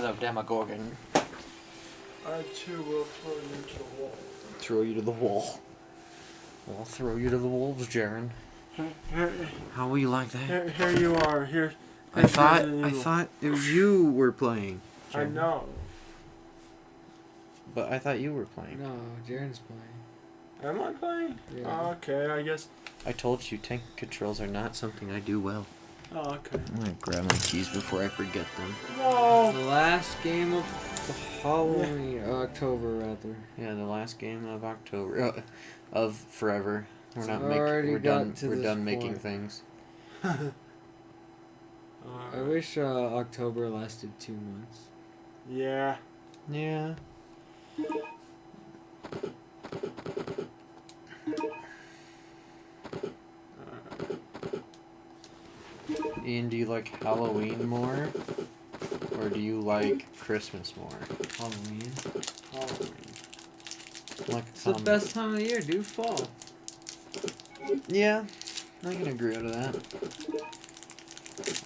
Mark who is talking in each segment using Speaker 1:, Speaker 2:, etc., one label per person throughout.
Speaker 1: fellow Demogorgon.
Speaker 2: I too will throw you to the wall.
Speaker 1: Throw you to the wall. I'll throw you to the wolves, Jaren. How will you like that?
Speaker 2: Here you are. Here.
Speaker 1: I thought it was you were playing.
Speaker 2: I
Speaker 1: Jaren.
Speaker 2: know.
Speaker 1: But I thought you were playing.
Speaker 3: No, Jaren's playing.
Speaker 2: Am I playing?
Speaker 3: Yeah.
Speaker 2: Oh, okay, I guess.
Speaker 1: I told you tank controls are not something I do well.
Speaker 2: Oh, okay.
Speaker 1: I'm gonna grab my keys before I forget them.
Speaker 2: No.
Speaker 3: The last game of the Halloween, October rather.
Speaker 1: Yeah, the last game of October, of forever. We're not
Speaker 3: Already
Speaker 1: we're
Speaker 3: got
Speaker 1: done.
Speaker 3: to
Speaker 1: We're
Speaker 3: this
Speaker 1: done making
Speaker 3: point.
Speaker 1: things.
Speaker 3: I wish October lasted 2 months.
Speaker 2: Yeah.
Speaker 1: Yeah. Ian, do you like Halloween more, or do you like Christmas more?
Speaker 3: Halloween.
Speaker 1: Like
Speaker 3: It's the best time of the year, dude. Fall.
Speaker 1: Yeah, I can agree to that.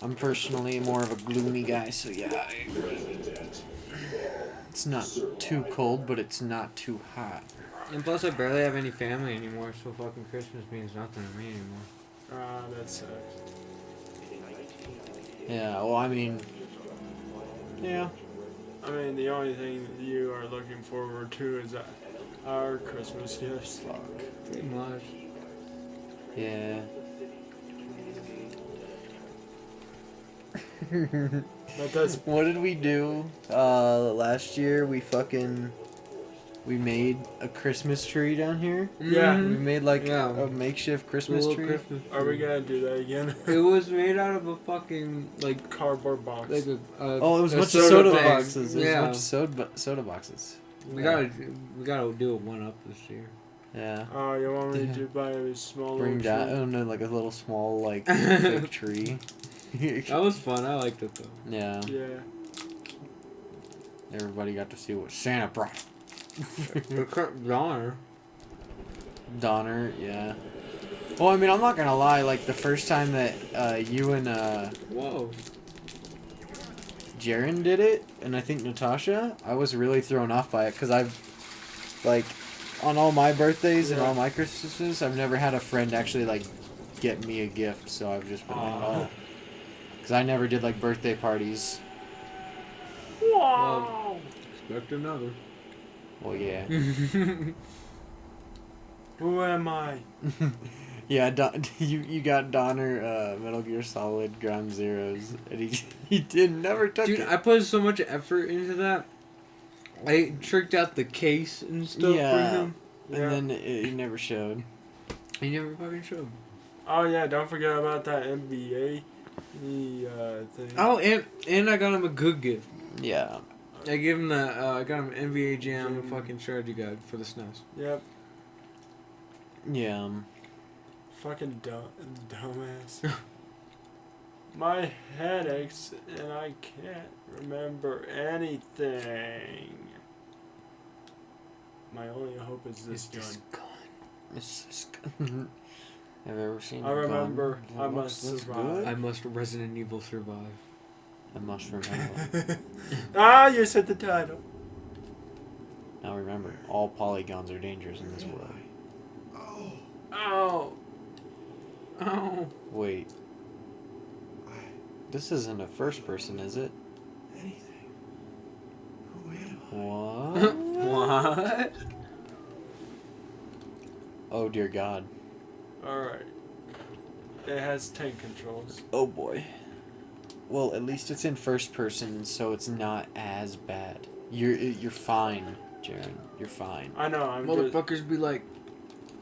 Speaker 1: I'm personally more of a gloomy guy, so yeah, I agree. It's not too cold, but it's not too hot.
Speaker 3: And plus, I barely have any family anymore, so fucking Christmas means nothing to me anymore.
Speaker 2: That sucks.
Speaker 1: Yeah, well, I mean, yeah.
Speaker 2: I mean, the only thing you are looking forward to is our Christmas gifts.
Speaker 1: Fuck.
Speaker 3: Pretty much.
Speaker 1: Yeah.
Speaker 2: But that's
Speaker 1: What did we do last year? We made a Christmas tree down here.
Speaker 2: Yeah.
Speaker 1: We made like
Speaker 3: Yeah.
Speaker 1: a makeshift Christmas
Speaker 3: Little
Speaker 1: tree.
Speaker 3: Christmas
Speaker 2: Are we
Speaker 3: tree.
Speaker 2: gonna do that again?
Speaker 3: It was made out of a fucking like
Speaker 2: Cardboard box.
Speaker 3: like a.
Speaker 1: Oh, it was a
Speaker 3: a
Speaker 1: bunch of soda
Speaker 3: bag.
Speaker 1: boxes. It was
Speaker 3: Yeah.
Speaker 1: a bunch of soda boxes.
Speaker 3: We gotta do a 1-up this year.
Speaker 1: Yeah.
Speaker 2: Oh, you want me to buy a small
Speaker 1: Bring
Speaker 2: little
Speaker 1: that.
Speaker 2: tree?
Speaker 1: Oh no, like a little small like fake tree.
Speaker 3: That was fun. I liked it though.
Speaker 1: Yeah.
Speaker 2: Yeah.
Speaker 1: Everybody got to see what Santa brought.
Speaker 3: Donner.
Speaker 1: Donner, yeah. Well, I mean, I'm not gonna lie. Like the first time that you and
Speaker 3: Whoa.
Speaker 1: Jaren did it, and I think Natasha, I was really thrown off by it because I've, like, on all my birthdays and all my Christmases, I've never had a friend actually like get me a gift. So I've just been like, oh, because I never did like birthday parties.
Speaker 2: Wow.
Speaker 3: Expect another.
Speaker 1: Well, yeah.
Speaker 2: Who am I?
Speaker 1: Yeah, you got Donner Metal Gear Solid Ground Zeroes, and he never took
Speaker 3: Dude,
Speaker 1: it.
Speaker 3: I put so much effort into that. I tricked out the case and stuff for him.
Speaker 1: And then it never showed.
Speaker 3: He never fucking showed.
Speaker 2: Oh yeah, don't forget about that NBA thing.
Speaker 3: Oh, and I got him a good gift.
Speaker 1: Yeah.
Speaker 3: I gave him I got him an NBA Jam fucking strategy guide for the SNES.
Speaker 2: Yep.
Speaker 1: Yeah.
Speaker 2: Fucking dumbass. My head aches and I can't remember anything. My only hope is this gun.
Speaker 1: It's just good. Have you ever seen
Speaker 2: I
Speaker 1: a gun
Speaker 2: remember
Speaker 1: that
Speaker 2: I
Speaker 1: looks
Speaker 2: must
Speaker 1: this
Speaker 2: survive.
Speaker 1: good?
Speaker 3: I must Resident Evil survive.
Speaker 1: I must remember.
Speaker 2: You said the title.
Speaker 1: Now remember, all polygons are dangerous in this world.
Speaker 2: Oh.
Speaker 3: Oh.
Speaker 1: Wait. This isn't a first person, is it?
Speaker 2: Anything.
Speaker 1: What?
Speaker 3: What?
Speaker 1: Oh dear God.
Speaker 2: Alright. It has tank controls.
Speaker 1: Oh boy. Well, at least it's in first person, so it's not as bad. You're fine, Jaren. You're fine.
Speaker 2: I know, I'm just...
Speaker 3: Motherfuckers be like,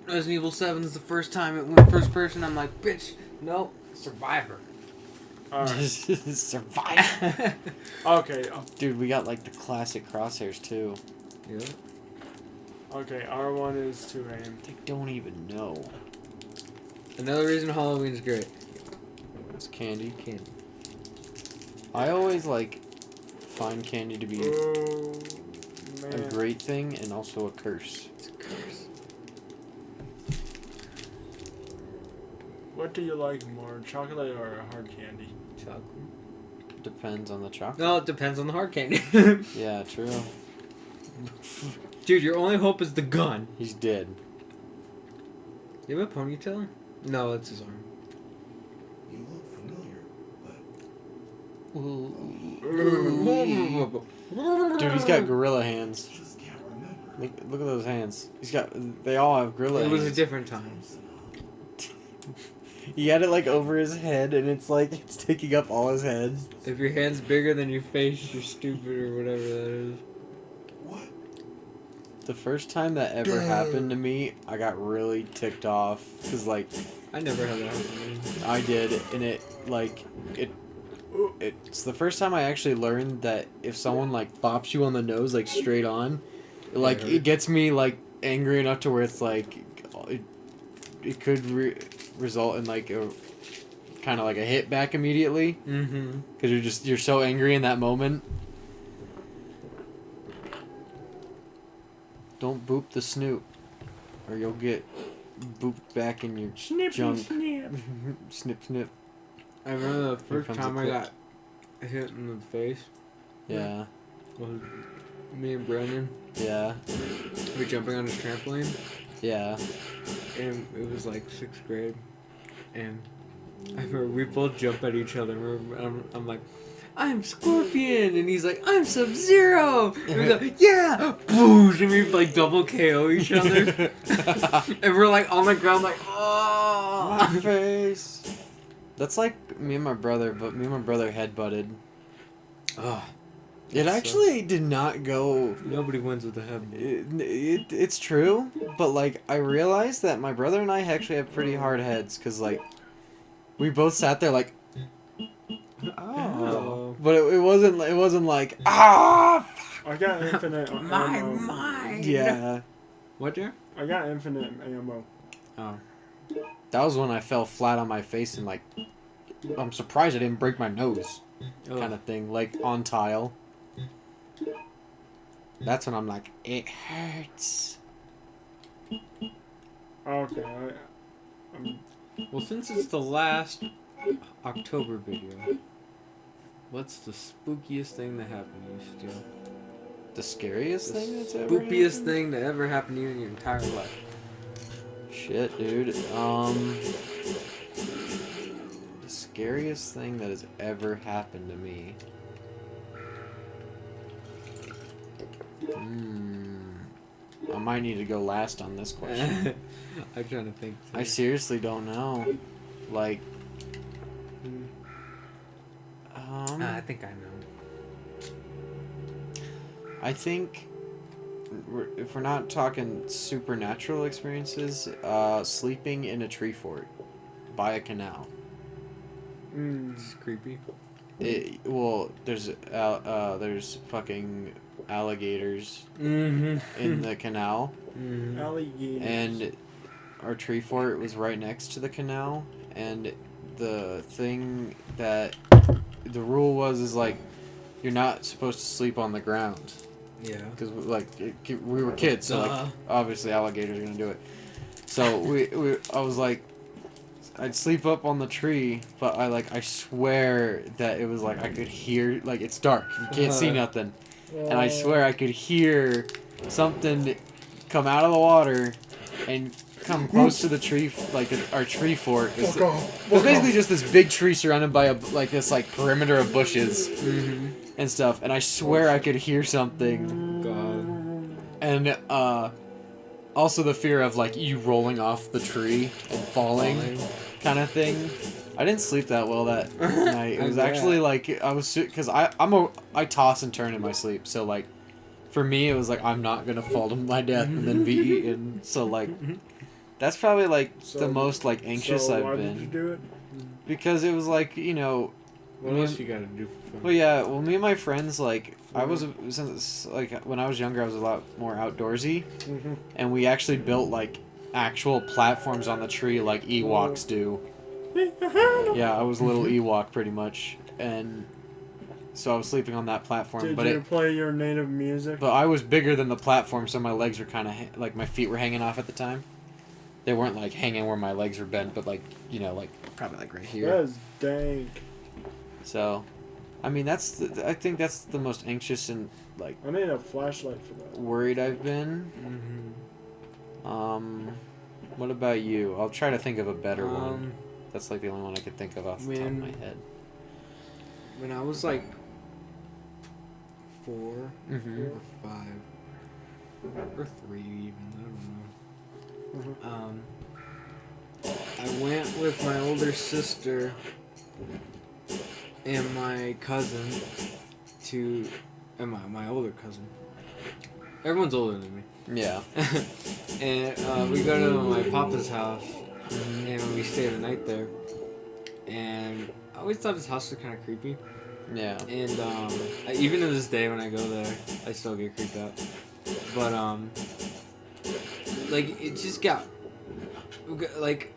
Speaker 3: Resident Evil 7 is the first time it went first person. I'm like, bitch, nope, Survivor.
Speaker 2: Alright.
Speaker 1: Survive.
Speaker 2: Okay.
Speaker 1: Dude, we got like the classic crosshairs too.
Speaker 3: Yeah.
Speaker 2: Okay, R1 is to aim.
Speaker 1: They don't even know.
Speaker 3: Another reason Halloween's great.
Speaker 1: It's candy.
Speaker 3: Candy.
Speaker 1: I always like find candy to be
Speaker 2: Oh,
Speaker 1: a
Speaker 2: man.
Speaker 1: great thing and also a curse.
Speaker 3: It's a curse.
Speaker 2: What do you like more, chocolate or hard candy?
Speaker 3: Chocolate.
Speaker 1: Depends on the chocolate.
Speaker 3: No, it depends on the hard candy.
Speaker 1: Yeah, true.
Speaker 3: Dude, your only hope is the gun.
Speaker 1: He's dead.
Speaker 3: You have a ponytail? No, that's his arm.
Speaker 4: You look familiar, but
Speaker 1: Dude, he's got gorilla hands.
Speaker 4: just can't remember.
Speaker 1: Look at those hands. They all have gorilla
Speaker 3: It
Speaker 1: hands.
Speaker 3: was a different time.
Speaker 1: He had it like over his head, and it's like it's taking up all his head.
Speaker 3: If your hand's bigger than your face, you're stupid or whatever that is.
Speaker 4: What?
Speaker 1: The first time that ever happened to me, I got really ticked off because like
Speaker 3: I never had that happen to me.
Speaker 1: I did, and it's the first time I actually learned that if someone like bops you on the nose like straight on, like
Speaker 3: Yeah.
Speaker 1: it gets me like angry enough to where it's like it could result in like a kind of like a hit back immediately
Speaker 3: Mm-hmm.
Speaker 1: because you're so angry in that moment. Don't boop the snoot, or you'll get booped back in your junk. Snip, snip.
Speaker 3: I remember the first
Speaker 1: comes
Speaker 3: time
Speaker 1: the
Speaker 3: I
Speaker 1: clip.
Speaker 3: got hit in the face
Speaker 1: Yeah,
Speaker 3: was me and Brendan.
Speaker 1: yeah,
Speaker 3: We were jumping on a trampoline,
Speaker 1: yeah.
Speaker 3: and it was like 6th grade, and I remember we both jump at each other. I'm like, I'm Scorpion, and he's like, I'm Sub-Zero. And we go, yeah, boosh, and we like double KO each other, and we're like on the ground like, oh.
Speaker 1: My face. That's like me and my brother, but me and my brother headbutted.
Speaker 3: Oh,
Speaker 1: It actually did not go.
Speaker 3: nobody wins with a head.
Speaker 1: It's true, but like I realized that my brother and I actually have pretty hard heads because like we both sat there like,
Speaker 3: Oh.
Speaker 1: but it wasn't like ah.
Speaker 2: I got infinite
Speaker 3: My
Speaker 2: ammo.
Speaker 3: mind.
Speaker 1: Yeah,
Speaker 3: What, dear?
Speaker 2: I got infinite ammo.
Speaker 3: Oh.
Speaker 1: that was when I fell flat on my face and like I'm surprised I didn't break my nose, kind of thing, like on tile. That's when I'm like, it hurts.
Speaker 2: Okay,
Speaker 3: Well, since it's the last October video, what's the spookiest thing that happened to you, Steele?
Speaker 1: The scariest
Speaker 3: The
Speaker 1: thing that's ever
Speaker 3: spookiest
Speaker 1: happened?
Speaker 3: thing that ever happened to you in your entire life.
Speaker 1: Shit, dude. The scariest thing that has ever happened to me. I might need to go last on this question.
Speaker 3: I'm trying to think.
Speaker 1: I seriously don't know. Like,
Speaker 3: I think I know.
Speaker 1: I think if we're not talking supernatural experiences, sleeping in a tree fort by a canal.
Speaker 3: It's creepy.
Speaker 1: There's fucking alligators
Speaker 3: Mm-hmm.
Speaker 1: in the canal,
Speaker 3: Mm-hmm.
Speaker 2: alligators.
Speaker 1: and our tree fort was right next to the canal, and the thing that the rule was like you're not supposed to sleep on the ground
Speaker 3: Yeah.
Speaker 1: because we were kids, so like obviously alligators are gonna do it. So I was like, I'd sleep up on the tree, but I swear that it was like I could hear, like it's dark, you can't see nothing, and I swear I could hear something come out of the water and come close to the tree, like our tree fort. It's basically just this big tree surrounded by this perimeter of bushes and stuff, and I swear I could hear something.
Speaker 3: God.
Speaker 1: And also the fear of like you rolling off the tree and falling kind of thing. I didn't sleep that well that night. It was actually like I was, because I toss and turn in my sleep, so like for me it was like I'm not gonna fall to my death and then be eaten. So like that's probably like the most like anxious
Speaker 2: so
Speaker 1: I've
Speaker 2: why
Speaker 1: been,
Speaker 2: did you do it?
Speaker 1: because it was like, you know,
Speaker 3: What else you gotta do for fun?
Speaker 1: well, yeah. Well, me and my friends, like, since when I was younger, I was a lot more outdoorsy, and we actually built like actual platforms on the tree, like Ewoks do. Yeah, I was a little Ewok pretty much, and so I was sleeping on that platform.
Speaker 2: Did
Speaker 1: but
Speaker 2: you play your native music?
Speaker 1: but I was bigger than the platform, so my legs were kind of like my feet were hanging off at the time. They weren't like hanging where my legs were bent, but like, you know, like probably like right here.
Speaker 2: That is dank.
Speaker 1: So, I mean, I think that's the most anxious and like
Speaker 2: I need a flashlight for that.
Speaker 1: worried I've been.
Speaker 3: Mm-hmm.
Speaker 1: What about you? I'll try to think of a better one. That's like the only one I could think of off the top of my head.
Speaker 3: When I was like 4
Speaker 1: Mm-hmm.
Speaker 3: or 5 or 3 even, I don't know. I went with my older sister and my cousin to, and my older cousin. Everyone's older than me.
Speaker 1: Yeah.
Speaker 3: And we go to my papa's house, and we stay the night there. And I always thought his house was kind of creepy.
Speaker 1: Yeah.
Speaker 3: And even to this day, when I go there, I still get creeped out. But like it just got like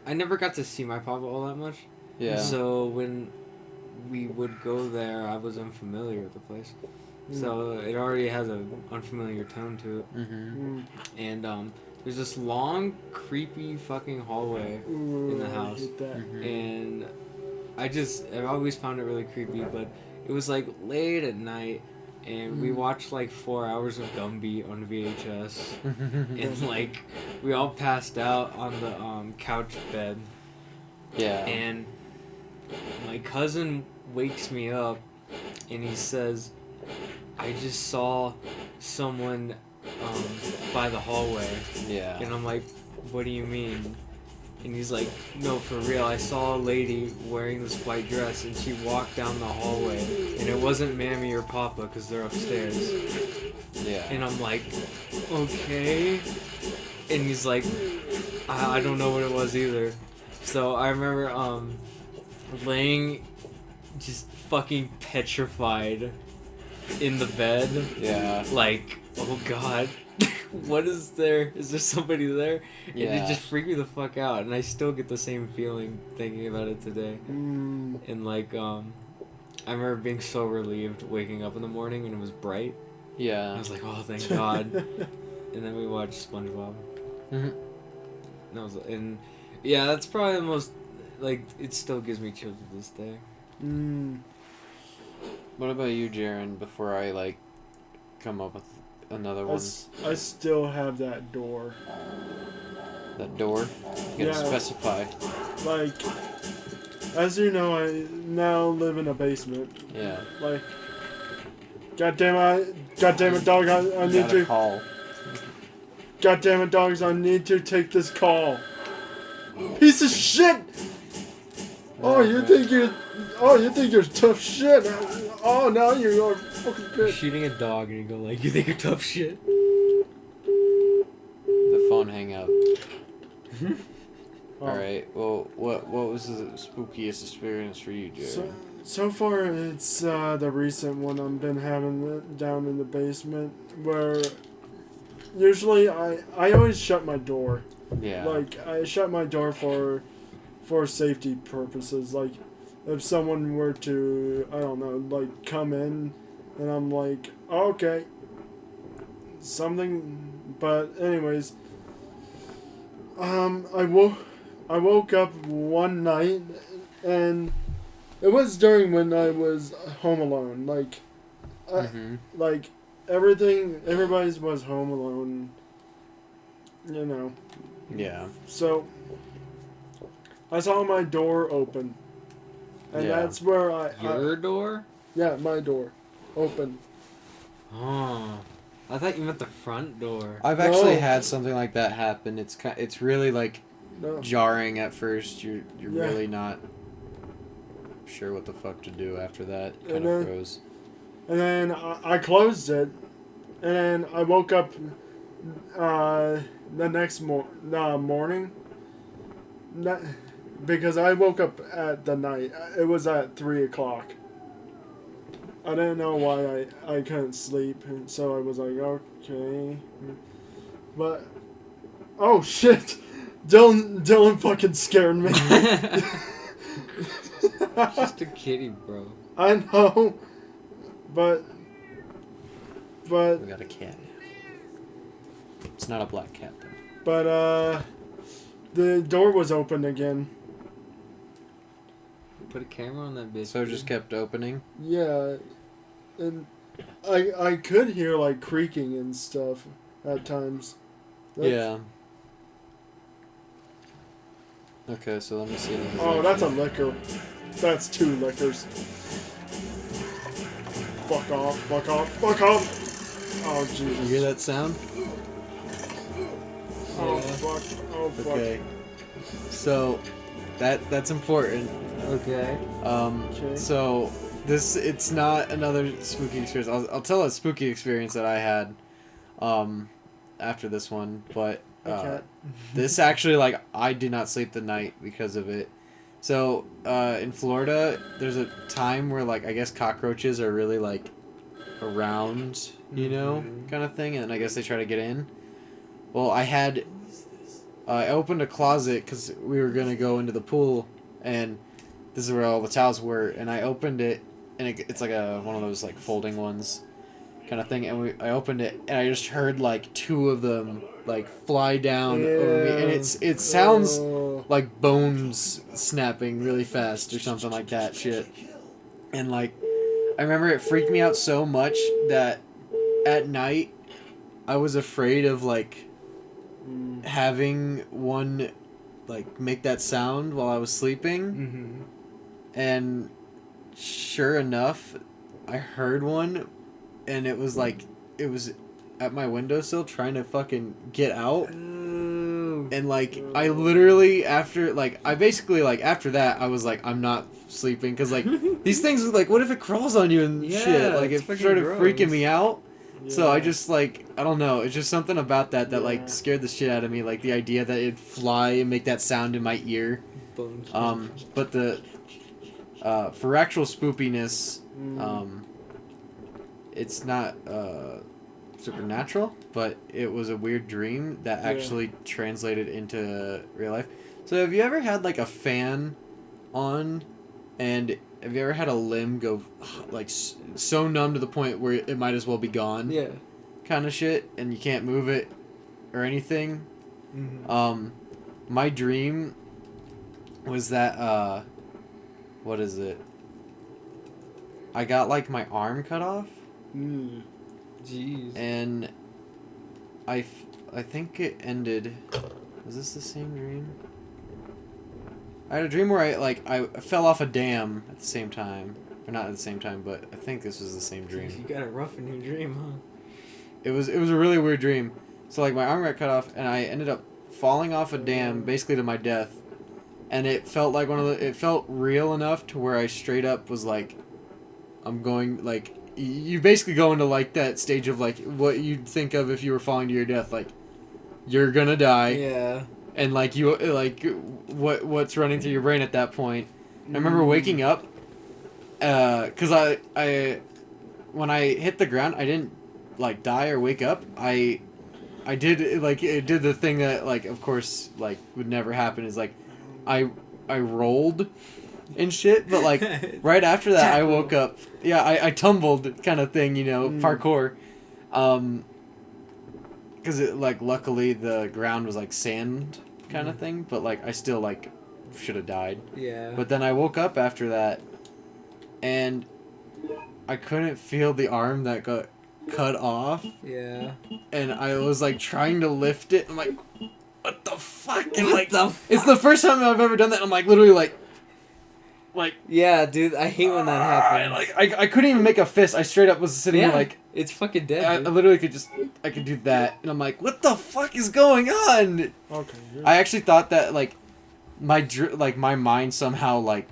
Speaker 3: I never got to see my papa all that much.
Speaker 1: Yeah.
Speaker 3: So when we would go there, I was unfamiliar with the place. So it already has an unfamiliar tone to it.
Speaker 1: Mm-hmm.
Speaker 3: And there's this long, creepy fucking hallway in the house.
Speaker 2: I hate that.
Speaker 1: Mm-hmm.
Speaker 3: And I've always found it really creepy, but it was like late at night, and we watched like 4 hours of Gumby on VHS, and like we all passed out on the couch bed,
Speaker 1: Yeah.
Speaker 3: and my cousin wakes me up, and he says, "I just saw someone by the hallway,"
Speaker 1: Yeah.
Speaker 3: and I'm like, "What do you mean?" And he's like, "No, for real, I saw a lady wearing this white dress, and she walked down the hallway, and it wasn't Mammy or Papa, because they're upstairs."
Speaker 1: Yeah.
Speaker 3: And I'm like, "Okay." And he's like, I don't know what it was either. So I remember laying just fucking petrified in the bed.
Speaker 1: Yeah.
Speaker 3: Like, oh god. What is there? Is there somebody there?
Speaker 1: Yeah.
Speaker 3: And it just freaked me the fuck out, and I still get the same feeling thinking about it today. And like, I remember being so relieved waking up in the morning and it was bright. I
Speaker 1: Yeah.
Speaker 3: was like, oh, thank God. And then we watched SpongeBob.
Speaker 1: Mm-hmm.
Speaker 3: And yeah, that's probably the most, like, it still gives me chills to this day.
Speaker 1: What about you, Jaren? Before I like come up with another one.
Speaker 2: I still have that door.
Speaker 1: That door. You gotta
Speaker 2: Yeah.
Speaker 1: specify.
Speaker 2: Like, as you know, I now live in a basement.
Speaker 1: Yeah.
Speaker 2: Like, goddamn it, dog! I
Speaker 1: You
Speaker 2: need
Speaker 1: gotta
Speaker 2: to.
Speaker 1: call.
Speaker 2: Goddamn it, dogs! I need to take this call. Piece of shit! Oh, you think you're tough shit? Oh, now you're fucking
Speaker 3: You're
Speaker 2: bitch.
Speaker 3: shooting a dog and you go like, you think you're tough shit?
Speaker 1: The phone hang up.
Speaker 2: Oh.
Speaker 1: All right. Well, what was the spookiest experience for you, Jaren?
Speaker 2: So far, it's the recent one I've been having down in the basement, where usually I always shut my door.
Speaker 1: Yeah.
Speaker 2: Like, I shut my door for safety purposes. Like, if someone were to, I don't know, like, come in, and I'm like, okay, something. But anyways, I woke up one night, and it was during when I was home alone. Like, like everybody's was home alone. You know.
Speaker 1: Yeah.
Speaker 2: So I saw my door open, and
Speaker 1: Yeah.
Speaker 2: that's where
Speaker 3: Your door?
Speaker 2: yeah, my door open.
Speaker 3: Oh, I thought you meant the front door.
Speaker 1: I've actually
Speaker 2: No.
Speaker 1: had something like that happen. It's really like
Speaker 2: No.
Speaker 1: jarring at first. You're
Speaker 2: Yeah.
Speaker 1: really not sure what the fuck to do after that.
Speaker 2: And
Speaker 1: Kind
Speaker 2: then-
Speaker 1: of froze.
Speaker 2: And then I closed it, and then I woke up the next morning. Because I woke up at the night. It was at 3 o'clock. I didn't know why I couldn't sleep, and so I was like, okay. But, oh shit! Dylan fucking scared me.
Speaker 3: Just a kitty, bro.
Speaker 2: I know, but
Speaker 1: We got a cat. It's not a black cat though.
Speaker 2: but the door was open again.
Speaker 3: Put a camera on that bitch.
Speaker 1: So it just kept opening.
Speaker 2: Yeah, and I could hear like creaking and stuff at times.
Speaker 1: Yeah. Okay, so let me see. This
Speaker 2: Oh, that's a
Speaker 1: actually-
Speaker 2: liquor. That's 2 liquors. Fuck off! Fuck off! Fuck off! Oh
Speaker 1: You hear
Speaker 2: Jesus!
Speaker 1: that sound?
Speaker 2: Oh
Speaker 3: Yeah.
Speaker 2: fuck! Oh fuck!
Speaker 1: Okay. So, that's important.
Speaker 3: Okay.
Speaker 2: Okay.
Speaker 1: So it's not another spooky experience. I'll tell a spooky experience that I had, after this one, but
Speaker 2: Okay.
Speaker 1: this actually, like, I did not sleep the night because of it. So, in Florida, there's a time where, like, I guess cockroaches are really, like, around, you know,
Speaker 3: Mhm.
Speaker 1: kind of thing, and I guess they try to get in. Well, I opened a closet because we were going to go into the pool, and this is where all the towels were, and I opened it, and it's like one of those, like, folding ones kind of thing, and I opened it, and I just heard, like, 2 of them, like, fly down over me, and it sounds
Speaker 2: Oh.
Speaker 1: like bones snapping really fast or something like that shit. And, like, I remember it freaked me out so much that at night I was afraid of, like,
Speaker 2: Mm.
Speaker 1: having one, like, make that sound while I was sleeping.
Speaker 3: Mm-hmm.
Speaker 1: And sure enough, I heard one, and it was at my windowsill trying to fucking get out.
Speaker 3: Ooh.
Speaker 1: And, like, I literally, after that, I was like, I'm not sleeping. Because, like, these things, like, what if it crawls on you and
Speaker 3: Yeah,
Speaker 1: shit? Like, it
Speaker 3: it's fucking
Speaker 1: started freaking
Speaker 3: gross.
Speaker 1: me out. So I
Speaker 2: Yeah.
Speaker 1: just, like, I don't know. It's just something about that
Speaker 2: Yeah.
Speaker 1: like, scared the shit out of me. Like, the idea that it'd fly and make that sound in my ear.
Speaker 3: Bones.
Speaker 1: But for actual spoopiness,
Speaker 2: Mm.
Speaker 1: it's not, supernatural, but it was a weird dream that
Speaker 2: Yeah.
Speaker 1: actually translated into real life. So have you ever had, like, a fan on, and have you ever had a limb go, like, so numb to the point where it might as well be gone?
Speaker 3: Yeah.
Speaker 1: Kind of shit, and you can't move it or anything?
Speaker 3: Mm-hmm.
Speaker 1: My dream was that, what is it? I got, like, my arm cut off.
Speaker 2: Mm.
Speaker 3: Jeez.
Speaker 1: And I think it ended. Was this the same dream? I had a dream where I fell off a dam at the same time, or not at the same time, but I think this was the same
Speaker 3: Jeez,
Speaker 1: dream.
Speaker 3: you got it rough in your dream, huh?
Speaker 1: It was a really weird dream. So, like, my arm got cut off, and I ended up falling off a dam, basically to my death. And it felt like it felt real enough to where I straight up was like, I'm going, like, you basically go into, like, that stage of, like, what you'd think of if you were falling to your death, like, you're gonna die,
Speaker 3: Yeah.
Speaker 1: and, like, what's running through your brain at that point. I remember waking up, because I when I hit the ground, I didn't, like, die or wake up. I did, like, it did the thing that, like, of course, like, would never happen, is, like, I rolled and shit, but, like, right after that, I woke up. Yeah, I tumbled, kind of thing, you know, parkour. Because it, like, luckily the ground was, like, sand kind of thing, but, like, I still, like, should have died.
Speaker 3: Yeah.
Speaker 1: But then I woke up after that, and I couldn't feel the arm that got cut off,
Speaker 3: Yeah.
Speaker 1: and I was, like, trying to lift it. I'm like, what the fuck? And,
Speaker 3: What
Speaker 1: like,
Speaker 3: the fuck?
Speaker 1: it's the first time I've ever done that. And I'm, like, literally, like,
Speaker 3: Yeah, dude, I hate when that happens.
Speaker 1: like, I couldn't even make a fist. I straight up was sitting
Speaker 3: yeah,
Speaker 1: here, like,
Speaker 3: it's fucking dead.
Speaker 1: I
Speaker 3: dude.
Speaker 1: literally I could do that, and I'm like, what the fuck is going on?
Speaker 2: Okay. Yeah.
Speaker 1: I actually thought that, like, my mind somehow, like,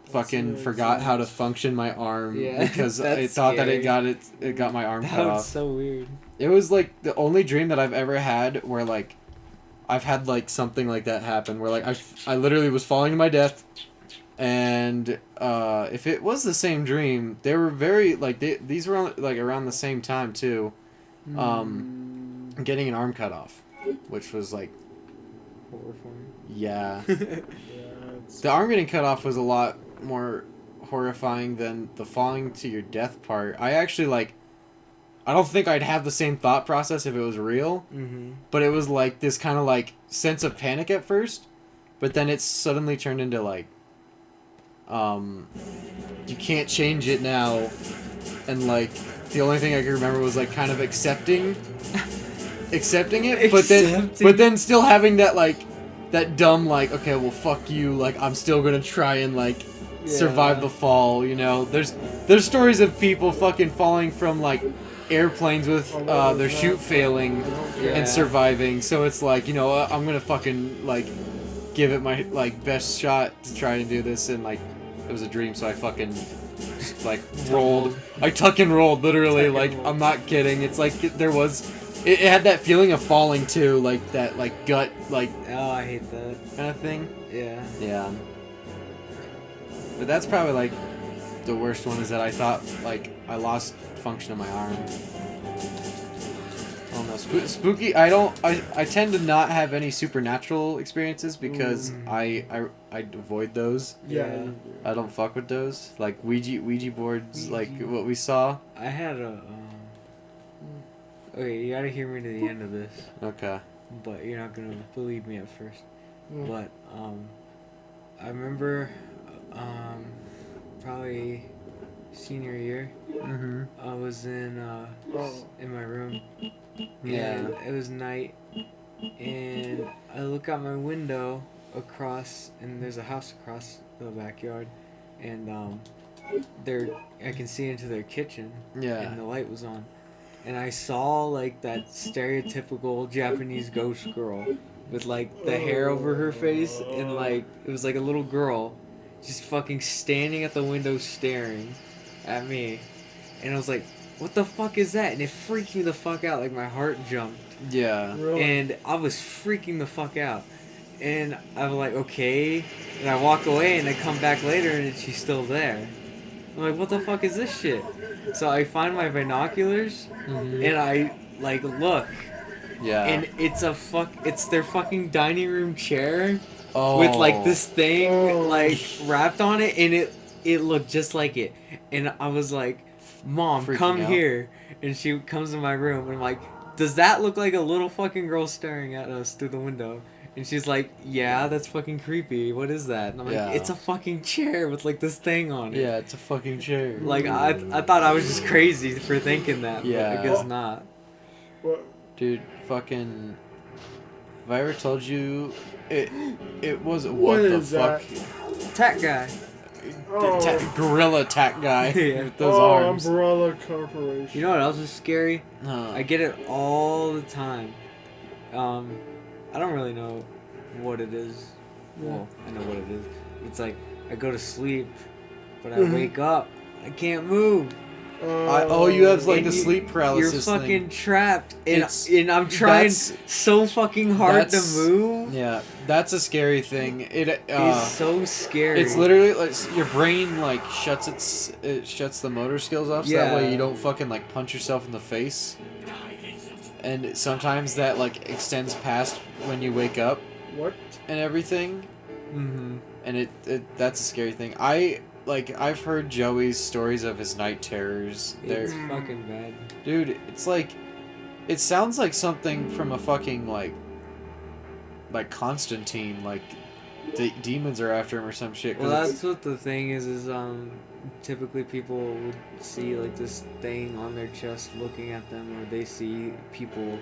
Speaker 1: fucking
Speaker 2: That's
Speaker 1: forgot how to
Speaker 2: nice.
Speaker 1: function my arm
Speaker 3: Yeah,
Speaker 1: because
Speaker 3: that's
Speaker 1: it thought that
Speaker 3: scary.
Speaker 1: it got my arm
Speaker 3: That
Speaker 1: cut
Speaker 3: was
Speaker 1: off.
Speaker 3: so weird.
Speaker 1: It was, like, the only dream that I've ever had where, like, I've had, like, something like that happen where, like, I literally was falling to my death, and if it was the same dream, they were very, like, these were, like, around the same time too. Getting an arm cut off, which was, like,
Speaker 3: Horrifying.
Speaker 1: yeah.
Speaker 2: Yeah, it's,
Speaker 1: The arm getting cut off was a lot more horrifying than the falling to your death part. I actually, like, I don't think I'd have the same thought process if it was real,
Speaker 3: Mm-hmm.
Speaker 1: but it was, like, this kind of, like, sense of panic at first, but then it suddenly turned into, like, you can't change it now, and like the only thing I can remember was like kind of accepting it, but then still having that like that dumb like, okay, well fuck you, like I'm still gonna try and like survive the fall, you know. There's stories of people fucking falling from like airplanes with their chute failing and surviving, so it's like, you know, I'm gonna fucking like give it my like best shot to try and do this, and like it was a dream, so I fucking just, like rolled. I tuck and rolled literally, like I'm not kidding. It's like it had that feeling of falling too, like that like gut like
Speaker 3: Oh, I hate that
Speaker 1: kind of thing.
Speaker 3: Yeah.
Speaker 1: But that's probably like the worst one, is that I thought like I lost function of my arm. I don't know. Spooky. I tend to not have any supernatural experiences because I avoid those.
Speaker 2: Yeah.
Speaker 1: I don't fuck with those. Like Ouija boards, like what we saw.
Speaker 3: I had a. Okay, you gotta hear me to the end of this,
Speaker 1: Okay.
Speaker 3: but you're not gonna believe me at first. But I remember, probably senior year.
Speaker 1: Mm-hmm.
Speaker 3: I was in my room.
Speaker 1: Yeah.
Speaker 3: And it was night, and I look out my window across, and there's a house across the backyard, and I can see into their kitchen,
Speaker 1: Yeah.
Speaker 3: and the light was on, and I saw like that stereotypical Japanese ghost girl with like the hair over her face, and like it was like a little girl, just fucking standing at the window staring at me, and I was like, what the fuck is that? And it freaked me the fuck out. Like my heart jumped.
Speaker 1: Yeah.
Speaker 2: Really?
Speaker 3: And I was freaking the fuck out. And I was like, okay. And I walk away and I come back later and she's still there. I'm like, what the fuck is this shit? So I find my binoculars and I like look.
Speaker 1: Yeah.
Speaker 3: And it's their fucking dining room chair
Speaker 1: Oh.
Speaker 3: with like this thing like wrapped on it, and it looked just like it. And I was like, Mom,
Speaker 1: Freaking
Speaker 3: come
Speaker 1: out.
Speaker 3: here. And she comes in my room, and I'm like, does that look like a little fucking girl staring at us through the window? And she's like, yeah, that's fucking creepy. What is that? And I'm
Speaker 1: Yeah.
Speaker 3: like, it's a fucking chair with like this thing on it.
Speaker 1: Yeah, it's a fucking chair.
Speaker 3: Like I thought I was just crazy for thinking that,
Speaker 1: Yeah.
Speaker 3: but I guess not.
Speaker 2: What?
Speaker 1: Dude, fucking. Have I ever told you it was what
Speaker 2: What
Speaker 1: the
Speaker 2: is
Speaker 1: fuck?
Speaker 2: that?
Speaker 3: Tech guy.
Speaker 1: Gorilla attack guy
Speaker 3: Yeah.
Speaker 1: with those arms.
Speaker 2: Umbrella Corporation.
Speaker 3: You know what else is scary?
Speaker 1: Huh.
Speaker 3: I get it all the time. I don't really know what it is. Well, I know what it is. It's like I go to sleep, but I wake up. I can't move.
Speaker 1: You have like
Speaker 3: And
Speaker 1: the sleep paralysis
Speaker 3: You're fucking
Speaker 1: thing.
Speaker 3: trapped,
Speaker 1: It's-
Speaker 3: and I'm trying
Speaker 1: that's-
Speaker 3: so fucking hard to
Speaker 1: that's-
Speaker 3: move.
Speaker 1: Yeah, that's a scary thing.
Speaker 3: It's so scary.
Speaker 1: It's literally like your brain like shuts the motor skills off, so that way
Speaker 3: Yeah.
Speaker 1: you don't fucking like punch yourself in the face. And sometimes that like extends past when you wake up
Speaker 2: What?
Speaker 1: and everything.
Speaker 3: Mm-hmm.
Speaker 1: And that's a scary thing. I've heard Joey's stories of his night terrors.
Speaker 3: It's
Speaker 1: They're
Speaker 3: fucking bad.
Speaker 1: dude, it's like it sounds like something from a fucking like Constantine, like demons are after him or some shit. 'cause
Speaker 3: Well,
Speaker 1: it's-
Speaker 3: that's what the thing is typically people would see like this thing on their chest looking at them, or they see people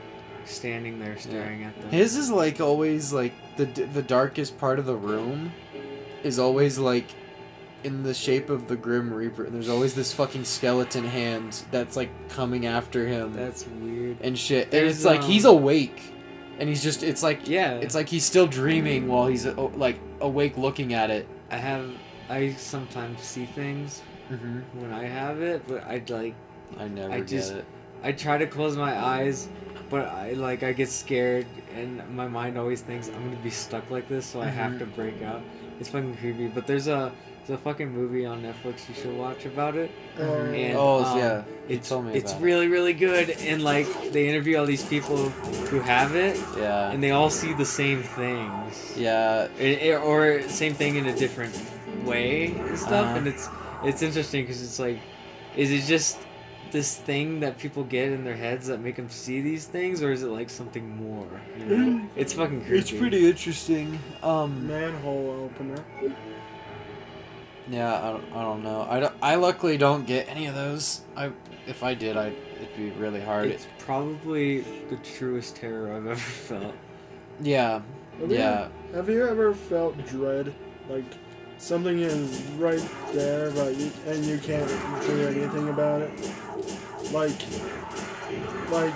Speaker 3: standing there staring at them.
Speaker 1: his is like always like the darkest part of the room is always like in the shape of the Grim Reaper, and there's always this fucking skeleton hand that's like coming after him
Speaker 3: That's weird.
Speaker 1: and shit. And
Speaker 3: There's,
Speaker 1: it's like he's awake, and he's just it's like he's still dreaming while he's like awake looking at it.
Speaker 3: I sometimes see things
Speaker 1: Mm-hmm.
Speaker 3: when I have it, but I
Speaker 1: never
Speaker 3: I
Speaker 1: get
Speaker 3: just-
Speaker 1: it.
Speaker 3: I try to close my eyes, but I get scared, and my mind always thinks I'm gonna be stuck like this, so I have to break out. It's fucking creepy. But there's a fucking movie on Netflix you should watch about it. And,
Speaker 1: yeah, you
Speaker 3: it's
Speaker 1: told me
Speaker 3: it's
Speaker 1: about it.
Speaker 3: really really good, and like they interview all these people who have it,
Speaker 1: Yeah.
Speaker 3: and they all see the same things.
Speaker 1: Yeah.
Speaker 3: Or same thing in a different way and stuff,
Speaker 1: Uh-huh.
Speaker 3: and it's interesting because it's like, is it just this thing that people get in their heads that make them see these things, or is it like something more? You know? It's fucking creepy.
Speaker 1: It's pretty interesting.
Speaker 2: Manhole opener.
Speaker 1: Yeah, I don't know. I luckily don't get any of those. If I did, it'd be really hard.
Speaker 3: It's probably the truest terror I've ever felt.
Speaker 1: Yeah,
Speaker 2: Have
Speaker 1: yeah.
Speaker 2: Have you ever felt dread? Like something is right there, but you can't do anything about it. Like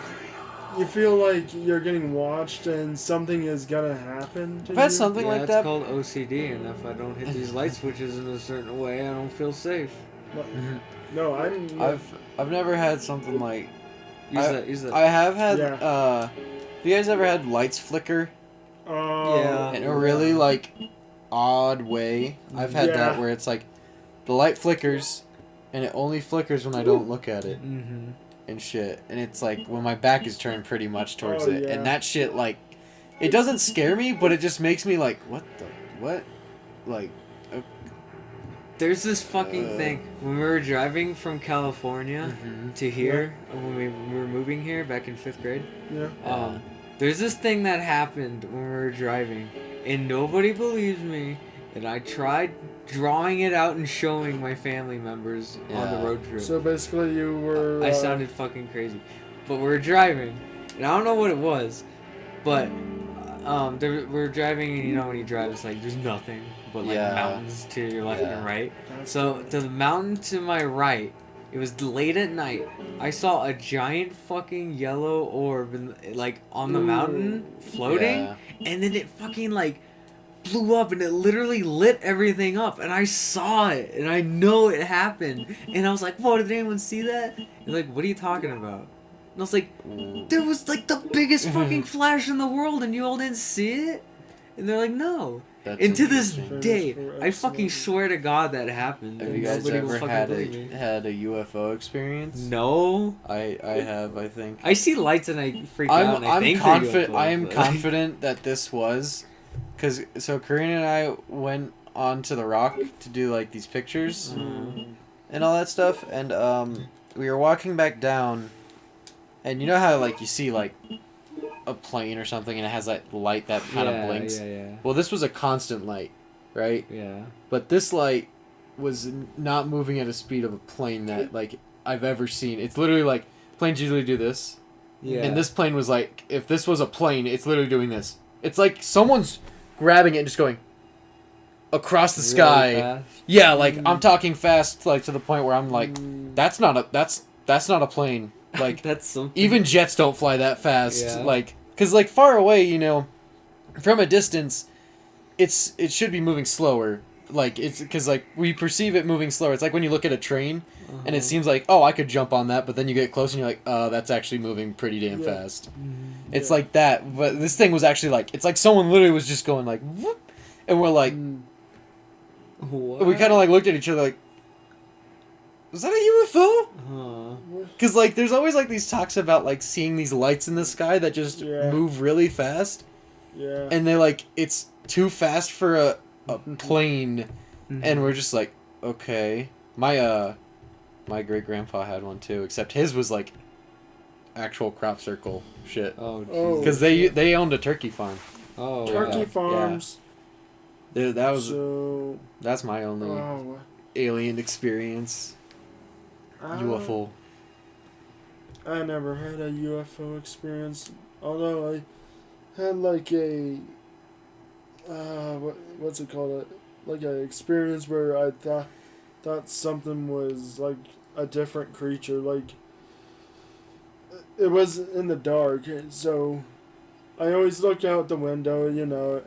Speaker 2: you feel like you're getting watched and something is gonna happen to
Speaker 1: I've had
Speaker 2: you.
Speaker 1: something
Speaker 3: Yeah,
Speaker 1: like
Speaker 3: it's
Speaker 1: that.
Speaker 3: called OCD, and if I don't hit these light switches in a certain way, I don't feel safe.
Speaker 2: No,
Speaker 1: I've never had something like.
Speaker 3: Use that.
Speaker 1: I have had.
Speaker 2: Yeah.
Speaker 1: Have you guys ever had lights flicker
Speaker 2: Oh,
Speaker 3: Yeah.
Speaker 1: in a really like odd way? I've had
Speaker 2: Yeah.
Speaker 1: that where it's like the light flickers, and it only flickers when I don't look at it
Speaker 3: Mm-hmm.
Speaker 1: and shit. And it's like when my back is turned pretty much towards
Speaker 2: Oh,
Speaker 1: it,
Speaker 2: yeah.
Speaker 1: and that shit like, it doesn't scare me, but it just makes me like, what, like.
Speaker 3: There's this fucking thing when we were driving from California to here when we were moving here back in 5th grade.
Speaker 2: yeah.
Speaker 3: There's this thing that happened when we were driving, and nobody believes me. And I tried drawing it out and showing my family members on the
Speaker 1: Yeah.
Speaker 3: road trip.
Speaker 2: So basically, you were.
Speaker 3: I sounded fucking crazy, but we were driving, and I don't know what it was, but we're driving, and you know when you drive, it's like there's nothing but like
Speaker 1: Yeah.
Speaker 3: mountains to your left
Speaker 1: Yeah.
Speaker 3: and right. So to the mountain to my right, it was late at night. I saw a giant fucking yellow orb like on the mountain floating,
Speaker 1: Yeah.
Speaker 3: and then it fucking like blew up and it literally lit everything up, and I saw it and I know it happened, and I was like, whoa, did anyone see that? They're like, what are you talking about? And I was like, there was like the biggest fucking flash in the world and you all didn't see it? And they're like, no.
Speaker 1: That's
Speaker 3: And to this
Speaker 1: interesting.
Speaker 3: day,
Speaker 2: For
Speaker 3: I fucking
Speaker 2: absolutely.
Speaker 3: swear to God that happened.
Speaker 1: Have
Speaker 3: and
Speaker 1: you guys
Speaker 3: nobody will
Speaker 1: ever
Speaker 3: fucking
Speaker 1: had
Speaker 3: believe me.
Speaker 1: a UFO experience?
Speaker 3: No.
Speaker 1: I have, I think.
Speaker 3: I see lights and I freak out and I think they're UFOs,
Speaker 1: I am
Speaker 3: but-
Speaker 1: confident that this was, so Karina and I went onto the rock to do like these pictures and all that stuff, and we were walking back down, and you know how like you see like a plane or something and it has that light that kind of blinks.
Speaker 3: Yeah.
Speaker 1: Well, this was a constant light, right?
Speaker 3: Yeah.
Speaker 1: But this light was not moving at a speed of a plane that like I've ever seen. It's literally like planes usually do this.
Speaker 3: Yeah.
Speaker 1: And this plane was like, if this was a plane, it's literally doing this. It's like someone's grabbing it and just going across the
Speaker 3: Really
Speaker 1: sky.
Speaker 3: fast.
Speaker 1: Yeah, like I'm talking fast, like to the point where I'm like,
Speaker 2: Mm.
Speaker 1: that's not a plane. Like
Speaker 3: That's something.
Speaker 1: even jets don't fly that fast.
Speaker 3: Yeah.
Speaker 1: Like, cause like far away, you know, from a distance, it should be moving slower. Like it's because like we perceive it moving slower. It's like when you look at a train, and it seems like, oh, I could jump on that, but then you get close and you're like, that's actually moving pretty damn
Speaker 2: Yeah.
Speaker 1: fast.
Speaker 3: Mhm.
Speaker 1: It's
Speaker 2: Yeah.
Speaker 1: like that, but this thing was actually like, it's like someone literally was just going like, whoop, and we're like,
Speaker 3: What?
Speaker 1: we kind of like looked at each other like, was that a UFO?
Speaker 3: Huh.
Speaker 1: Because like there's always like these talks about like seeing these lights in the sky that just
Speaker 2: Yeah.
Speaker 1: move really fast,
Speaker 2: Yeah.
Speaker 1: and they like it's too fast for a plane, and we're just like, okay. My great grandpa had one too, except his was like actual crop circle shit.
Speaker 3: Oh.
Speaker 2: Oh.
Speaker 1: Because they owned a turkey farm.
Speaker 3: Oh.
Speaker 2: Turkey
Speaker 3: yeah.
Speaker 2: farms.
Speaker 1: Dude,
Speaker 2: So.
Speaker 1: that's my only
Speaker 2: Oh.
Speaker 1: alien experience. UFO.
Speaker 2: I never had a UFO experience, although I had like a what's it called? Like an experience where I thought something was like a different creature. Like it was in the dark, so I always look out the window. You know,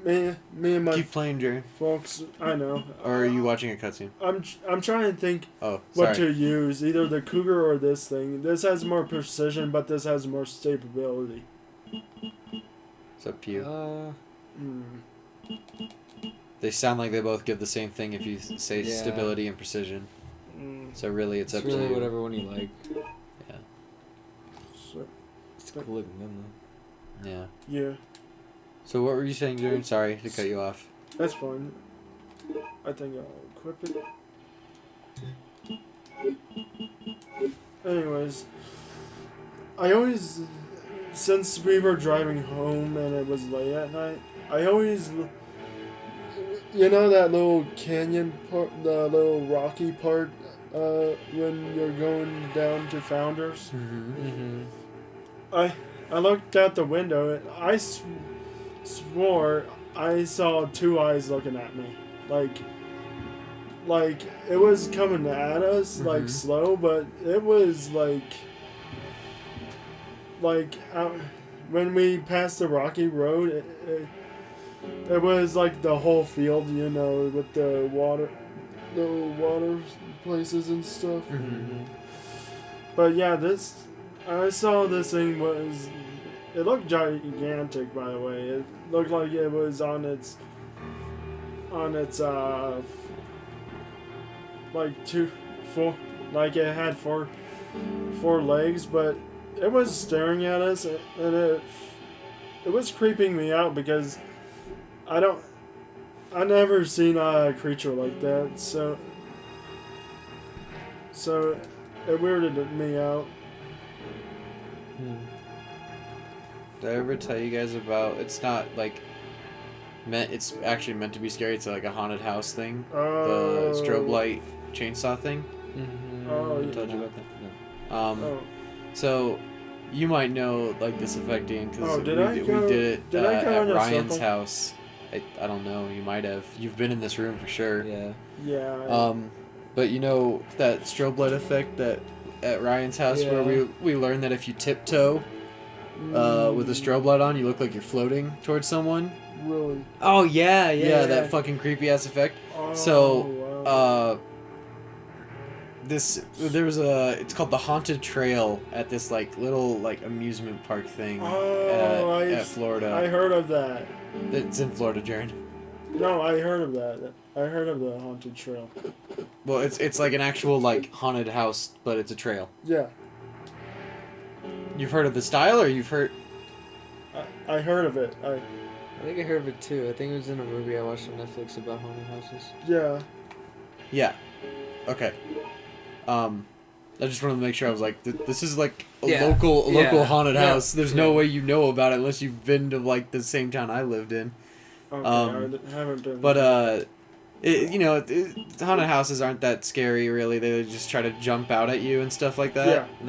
Speaker 2: me and my
Speaker 1: Keep playing, Jerry.
Speaker 2: folks. I know.
Speaker 1: Or are you watching a cutscene?
Speaker 2: I'm trying to think
Speaker 1: Oh,
Speaker 2: what
Speaker 1: sorry.
Speaker 2: to use, either the Cougar or this thing. This has more precision, but this has more stability.
Speaker 1: It's up to you.
Speaker 2: Mm.
Speaker 1: They sound like they both give the same thing if you say
Speaker 3: Yeah.
Speaker 1: stability and precision.
Speaker 2: Mm.
Speaker 1: So really, it's
Speaker 3: It's
Speaker 1: up to
Speaker 3: really
Speaker 1: you.
Speaker 3: whatever one you like.
Speaker 2: So,
Speaker 3: It's cool looking gun though.
Speaker 1: Yeah.
Speaker 2: yeah,
Speaker 1: So what were you saying, Jerry? Sorry to cut you off.
Speaker 2: that's fine. I think I'll equip it. Anyways, I always, since we were driving home and it was late at night, I always, You know that little canyon part, the little rocky part, when you're going down to Founders?
Speaker 3: Mm-hmm.
Speaker 2: I looked out the window and I swore I saw two eyes looking at me. Like it was coming at us, like slow, but it was when we passed the rocky road, it was like the whole field, you know, with the water places and stuff.
Speaker 3: Mm-hmm.
Speaker 2: But yeah, I saw this thing it looked gigantic, by the way. It looked like it was on its like it had four legs, but it was staring at us, and it was creeping me out because I never seen a creature like that, so it weirded me out.
Speaker 1: Did I ever tell you guys about? It's not like meant. It's actually meant to be scary. It's like a haunted house thing. The strobe light chainsaw thing.
Speaker 3: Mm-hmm.
Speaker 2: Oh,
Speaker 1: I told you about that.
Speaker 2: Oh.
Speaker 1: So you might know like this effect, Ian, because we did it
Speaker 2: did I go in
Speaker 1: at
Speaker 2: a
Speaker 1: Ryan's
Speaker 2: circle?
Speaker 1: house. I don't know. You might have. You've been in this room for sure.
Speaker 3: Yeah.
Speaker 2: Yeah.
Speaker 1: But you know that strobe light effect that at Ryan's house where we learned that if you tiptoe with a strobe light on, you look like you're floating towards someone.
Speaker 2: Really?
Speaker 3: Oh yeah,
Speaker 1: Yeah, that fucking creepy ass effect.
Speaker 2: Oh,
Speaker 1: So,
Speaker 2: wow.
Speaker 1: It's called the Haunted Trail at this like little like amusement park thing at Florida.
Speaker 2: I heard of that.
Speaker 1: It's in Florida, Jared.
Speaker 2: No, I heard of that. I heard of the haunted trail.
Speaker 1: Well, it's like an actual like haunted house, but it's a trail.
Speaker 2: Yeah,
Speaker 1: You've heard of the style, or you've heard?
Speaker 2: I heard of it.
Speaker 3: I think I heard of it too. I think it was in a movie I watched on Netflix about haunted houses.
Speaker 2: Yeah.
Speaker 1: Yeah. Okay. I just wanted to make sure. I was like, this is like a local haunted house. There's no way you know about it unless you've been to like the same town I lived in.
Speaker 2: Okay, I haven't been.
Speaker 1: But haunted houses aren't that scary really. They just try to jump out at you and stuff like that.
Speaker 2: Yeah.
Speaker 1: And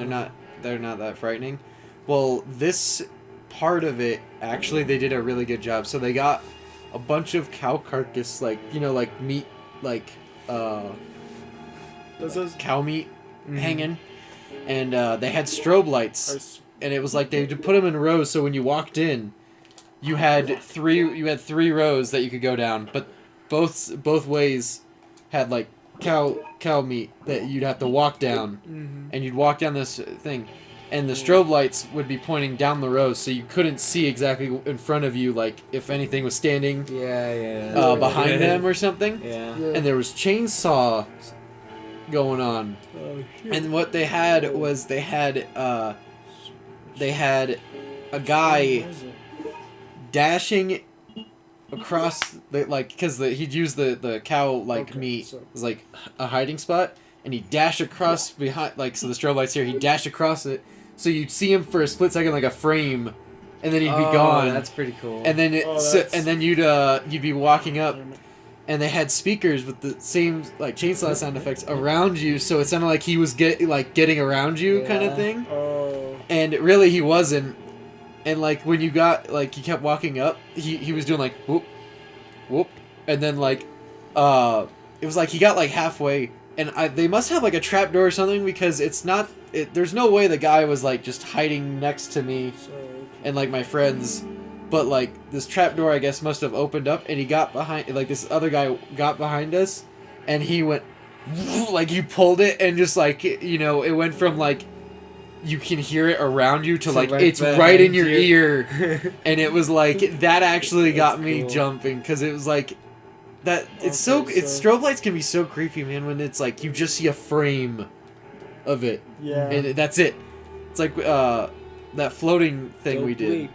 Speaker 1: they're not that frightening. Well, this part of it actually they did a really good job. So they got a bunch of cow carcass, like meat,
Speaker 2: This is
Speaker 1: cow meat hanging, and they had strobe lights, and it was like they put them in rows. So when you walked in, you had three rows that you could go down, but both ways had like cow meat that you'd have to walk down, and you'd walk down this thing, and the strobe lights would be pointing down the rows, so you couldn't see exactly in front of you, like if anything was standing behind them or something.
Speaker 3: Yeah.
Speaker 1: And there was chainsaw going on.
Speaker 2: Oh, shit.
Speaker 1: And what they had was they had a guy
Speaker 2: What is it?
Speaker 1: dashing across the because he'd use the cow
Speaker 2: Okay,
Speaker 1: meat
Speaker 2: so-
Speaker 1: as like a hiding spot, and he dashed across behind so the strobe lights here. He dashed across it, so you'd see him for a split second like a frame, and then he'd be gone.
Speaker 3: That's pretty cool.
Speaker 1: And then
Speaker 2: that's-
Speaker 1: you'd be walking up. And they had speakers with the same chainsaw sound effects around you, so it sounded like he was getting around you kind of thing.
Speaker 2: Oh.
Speaker 1: And really he wasn't. And when you got you kept walking up, he was doing whoop, whoop, and then it was like he got halfway, and they must have a trap door or something, because there's no way the guy was just hiding next to me
Speaker 2: Sorry.
Speaker 1: and my friends. But this trap door, I guess, must have opened up, and he got behind. This other guy got behind us, and he went, he pulled it, and just it went from you can hear it around you to it's right in your ear, and it was that actually got me jumping, because it was that. It's strobe lights can be so creepy, man, when it's you just see a frame of it,
Speaker 2: Yeah.
Speaker 1: and that's it. It's that floating thing we did.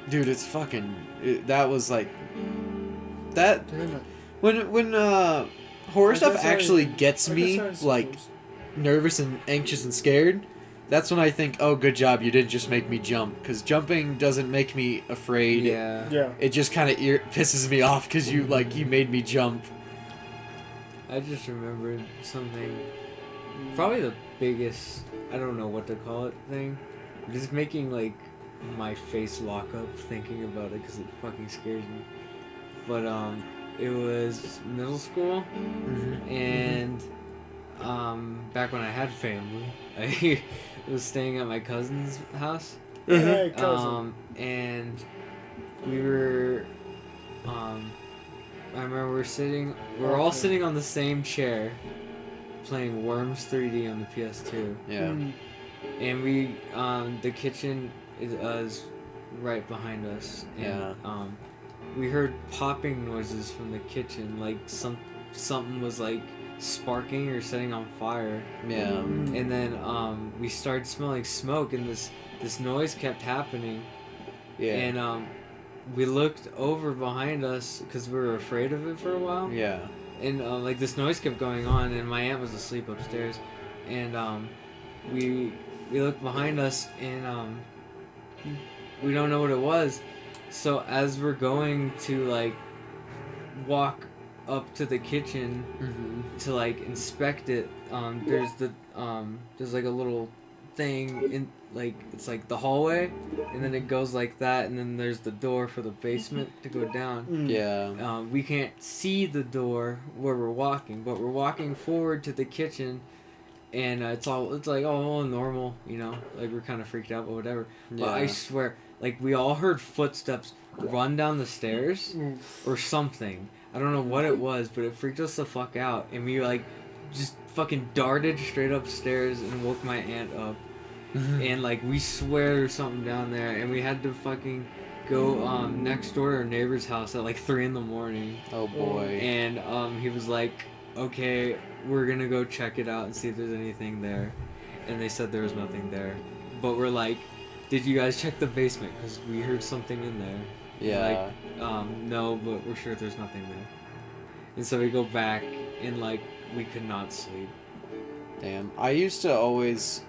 Speaker 1: Dude, it's that was that
Speaker 2: Damn it.
Speaker 1: when horror
Speaker 2: I
Speaker 1: stuff
Speaker 2: guess
Speaker 1: actually
Speaker 2: I
Speaker 1: gets me
Speaker 2: suppose.
Speaker 1: nervous and anxious and scared. that's when I think, oh, good job, you didn't just make me jump. Because jumping doesn't make me afraid.
Speaker 3: Yeah.
Speaker 2: Yeah.
Speaker 1: It just kind of pisses me off because you made me jump.
Speaker 3: I just remembered something. Probably the biggest, I don't know what to call it, thing. Just making, like, my face lock up thinking about it because it fucking scares me. But, it was middle school, and, back when I had family, I was staying at my cousin's house.
Speaker 2: Hey, cousin.
Speaker 3: And we were, I remember we're all sitting on the same chair, playing Worms 3D on the PS2.
Speaker 1: Yeah.
Speaker 2: Mm.
Speaker 3: And we, the kitchen is right behind us. And,
Speaker 1: Yeah.
Speaker 3: we heard popping noises from the kitchen, like something was like sparking or setting on fire.
Speaker 1: Yeah.
Speaker 2: Mm.
Speaker 3: And then we started smelling smoke, and this noise kept happening.
Speaker 1: Yeah.
Speaker 3: And we looked over behind us because we were afraid of it for a while.
Speaker 1: Yeah.
Speaker 3: And like this noise kept going on, and my aunt was asleep upstairs, and we looked behind us, and we don't know what it was. So as we're going to like walk up to the kitchen to like inspect it, there's like a little thing in, like, it's like the hallway, and then it goes like that, and then there's the door for the basement to go down.
Speaker 2: Mm.
Speaker 1: Yeah.
Speaker 3: We can't see the door where we're walking, but we're walking forward to the kitchen, and it's like all normal, you know, like we're kind of freaked out, but whatever. But I
Speaker 1: Yeah.
Speaker 3: swear, like we all heard footsteps run down the stairs or something. I don't know what it was, but it freaked us the fuck out, and we like just fucking darted straight upstairs and woke my aunt up. And like we swear there's something down there, and we had to fucking go next door to our neighbor's house at like 3 a.m.
Speaker 1: Oh boy.
Speaker 3: And he was like, okay, we're gonna go check it out and see if there's anything there. And they said there was nothing there, but we're like, did you guys check the basement, because we heard something in there?
Speaker 1: Yeah.
Speaker 3: Like, no, but we're sure there's nothing there. And so we go back, and like we could not sleep.
Speaker 1: Damn. I used to always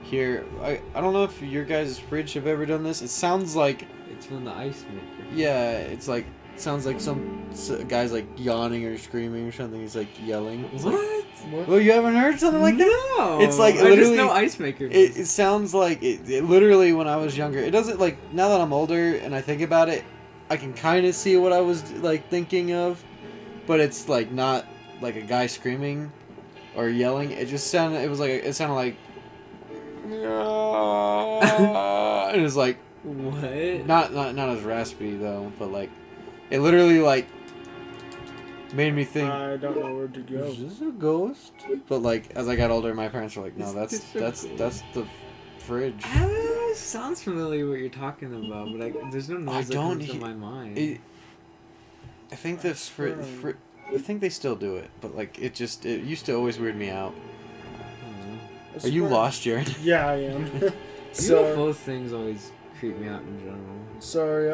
Speaker 1: hear. I don't know if your guys' fridge have ever done this. It sounds like.
Speaker 3: It's from the ice maker.
Speaker 1: Yeah. It's like. Sounds like some guy's like yawning or screaming or something. He's like yelling. It's like,
Speaker 3: What?
Speaker 1: well, you haven't heard something like that?
Speaker 3: No.
Speaker 1: It's like
Speaker 3: I just
Speaker 1: literally-
Speaker 3: know ice maker.
Speaker 1: It sounds like it literally when I was younger. It doesn't like now that I'm older and I think about it, I can kind of see what I was like thinking of, but it's like not like a guy screaming or yelling. It just sounded. It sounded like. It was like
Speaker 3: What?
Speaker 1: not as raspy though, but like it literally like made me think.
Speaker 2: I don't know where to go.
Speaker 1: Is this a ghost? But like as I got older, my parents were like, "No,
Speaker 3: It's
Speaker 1: that's the fridge."
Speaker 3: Sounds familiar what you're talking about, but there's no noise that
Speaker 1: don't
Speaker 3: comes to
Speaker 1: he-
Speaker 3: my mind.
Speaker 1: I think the I think they still do it, but like it used to always weird me out.
Speaker 2: I
Speaker 1: Are you
Speaker 2: swear-
Speaker 1: lost, Jared?
Speaker 2: Yeah, I am. So
Speaker 3: UFO things always creep me out in general.
Speaker 2: sorry,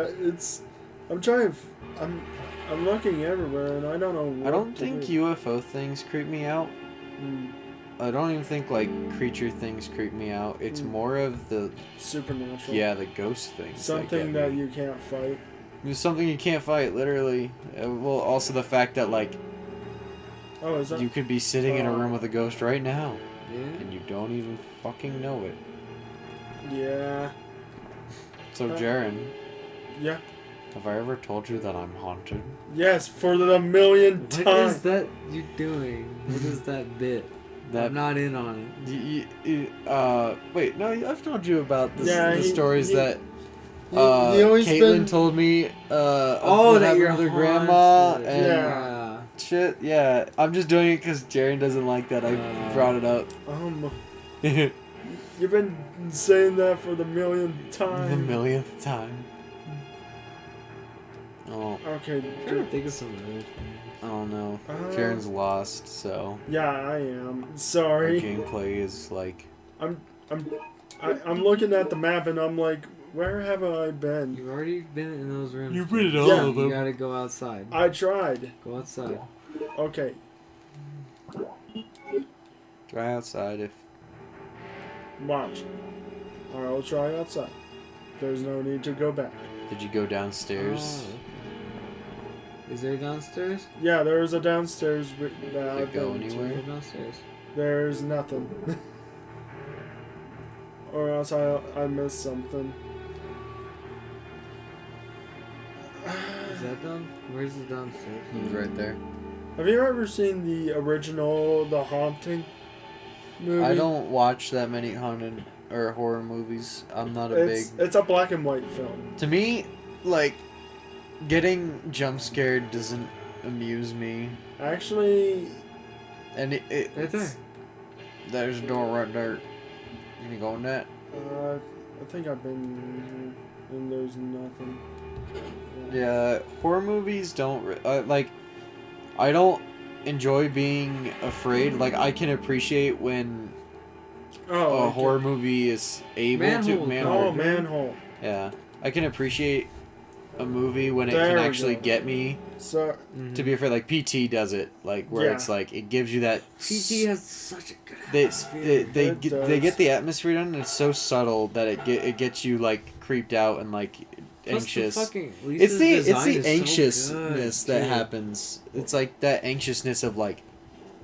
Speaker 2: I'm trying. I'm looking everywhere, and I don't know. What
Speaker 1: I don't
Speaker 2: to
Speaker 1: think
Speaker 2: do.
Speaker 1: UFO things creep me out.
Speaker 2: Mm,
Speaker 1: I don't even think like creature things creep me out. It's more of the
Speaker 2: supernatural.
Speaker 1: the ghost things.
Speaker 2: Something
Speaker 1: that
Speaker 2: that
Speaker 1: get me.
Speaker 2: you can't fight.
Speaker 1: It's something you can't fight, literally. Well, also the fact that like
Speaker 2: Oh, is that?
Speaker 1: you could be sitting in a room with a ghost right now,
Speaker 3: Yeah.
Speaker 1: and you don't even fucking know it.
Speaker 2: Yeah.
Speaker 1: So, Jaren,
Speaker 2: Yeah.
Speaker 1: have I ever told you that I'm haunted?
Speaker 2: Yes, for the millionth
Speaker 3: What
Speaker 2: time.
Speaker 3: is that you doing? What is that bit?
Speaker 1: That
Speaker 3: I'm not in on it.
Speaker 1: wait, no, I've told you about this,
Speaker 2: Yeah,
Speaker 1: the
Speaker 2: he-
Speaker 1: stories
Speaker 2: he-
Speaker 1: that
Speaker 2: He always
Speaker 1: Caitlin
Speaker 2: been-
Speaker 1: told me.
Speaker 3: Oh,
Speaker 1: what
Speaker 3: that
Speaker 1: happened
Speaker 3: your
Speaker 1: with her grandma
Speaker 3: haunted.
Speaker 1: and
Speaker 3: Yeah.
Speaker 1: shit. Yeah, I'm just doing it because Jaren doesn't like that I brought it up.
Speaker 2: You've been saying that for the millionth
Speaker 1: The
Speaker 2: time.
Speaker 1: millionth time. Oh,
Speaker 2: Okay.
Speaker 3: I'm trying to think of some other things.
Speaker 1: I don't know.
Speaker 2: Uh,
Speaker 1: Jaren's lost, so
Speaker 2: Yeah, I am.
Speaker 1: our
Speaker 2: Sorry.
Speaker 1: gameplay is like.
Speaker 2: I'm looking at the map and I'm like, where have I been?
Speaker 3: You've already been in those rooms.
Speaker 1: You've been in
Speaker 2: all Yeah.
Speaker 1: of
Speaker 3: You
Speaker 1: them.
Speaker 3: gotta go outside.
Speaker 2: I tried.
Speaker 3: Go outside.
Speaker 2: Okay.
Speaker 1: Try outside if.
Speaker 2: Watch. I'll try outside. There's no need to go back.
Speaker 1: Did you go downstairs?
Speaker 3: Oh, okay. Is there downstairs?
Speaker 2: Yeah, there's a downstairs that
Speaker 1: Did it
Speaker 2: I've
Speaker 1: go
Speaker 2: been to.
Speaker 1: anywhere?
Speaker 3: Go downstairs.
Speaker 2: There's nothing. Or else I missed something.
Speaker 3: Is that down? Where's the downstairs?
Speaker 1: He's right there.
Speaker 2: Have you ever seen the original The Haunting movie?
Speaker 1: I don't watch that many haunted or horror movies. I'm not a big.
Speaker 2: It's a black and white film.
Speaker 1: To me, like, getting jump scared doesn't amuse me.
Speaker 2: Actually,
Speaker 1: And it
Speaker 3: Right there.
Speaker 1: there's a door right there. You gonna go in that?
Speaker 2: I think I've been here and there's nothing.
Speaker 1: Yeah, horror movies don't like. I don't enjoy being afraid. Like, I can appreciate when
Speaker 2: Oh,
Speaker 1: a
Speaker 2: okay.
Speaker 1: horror movie is able to
Speaker 3: Manhole.
Speaker 2: Oh, Manhole.
Speaker 1: Yeah, I can appreciate a movie when it
Speaker 2: There
Speaker 1: can
Speaker 2: we
Speaker 1: actually
Speaker 2: go.
Speaker 1: get me
Speaker 2: So,
Speaker 1: to be afraid. Like PT does it, like where
Speaker 2: Yeah.
Speaker 1: it's like it gives you that.
Speaker 3: PT has such a good
Speaker 1: They
Speaker 3: atmosphere.
Speaker 1: they
Speaker 2: It
Speaker 1: they
Speaker 2: does.
Speaker 1: get the atmosphere done. And it's so subtle that it gets you like creeped out and like
Speaker 3: Plus
Speaker 1: anxious.
Speaker 3: The fucking,
Speaker 1: It's
Speaker 3: Lisa's
Speaker 1: the
Speaker 3: design is so
Speaker 1: anxiousness
Speaker 3: good,
Speaker 1: that
Speaker 3: too.
Speaker 1: happens. It's like that anxiousness of like,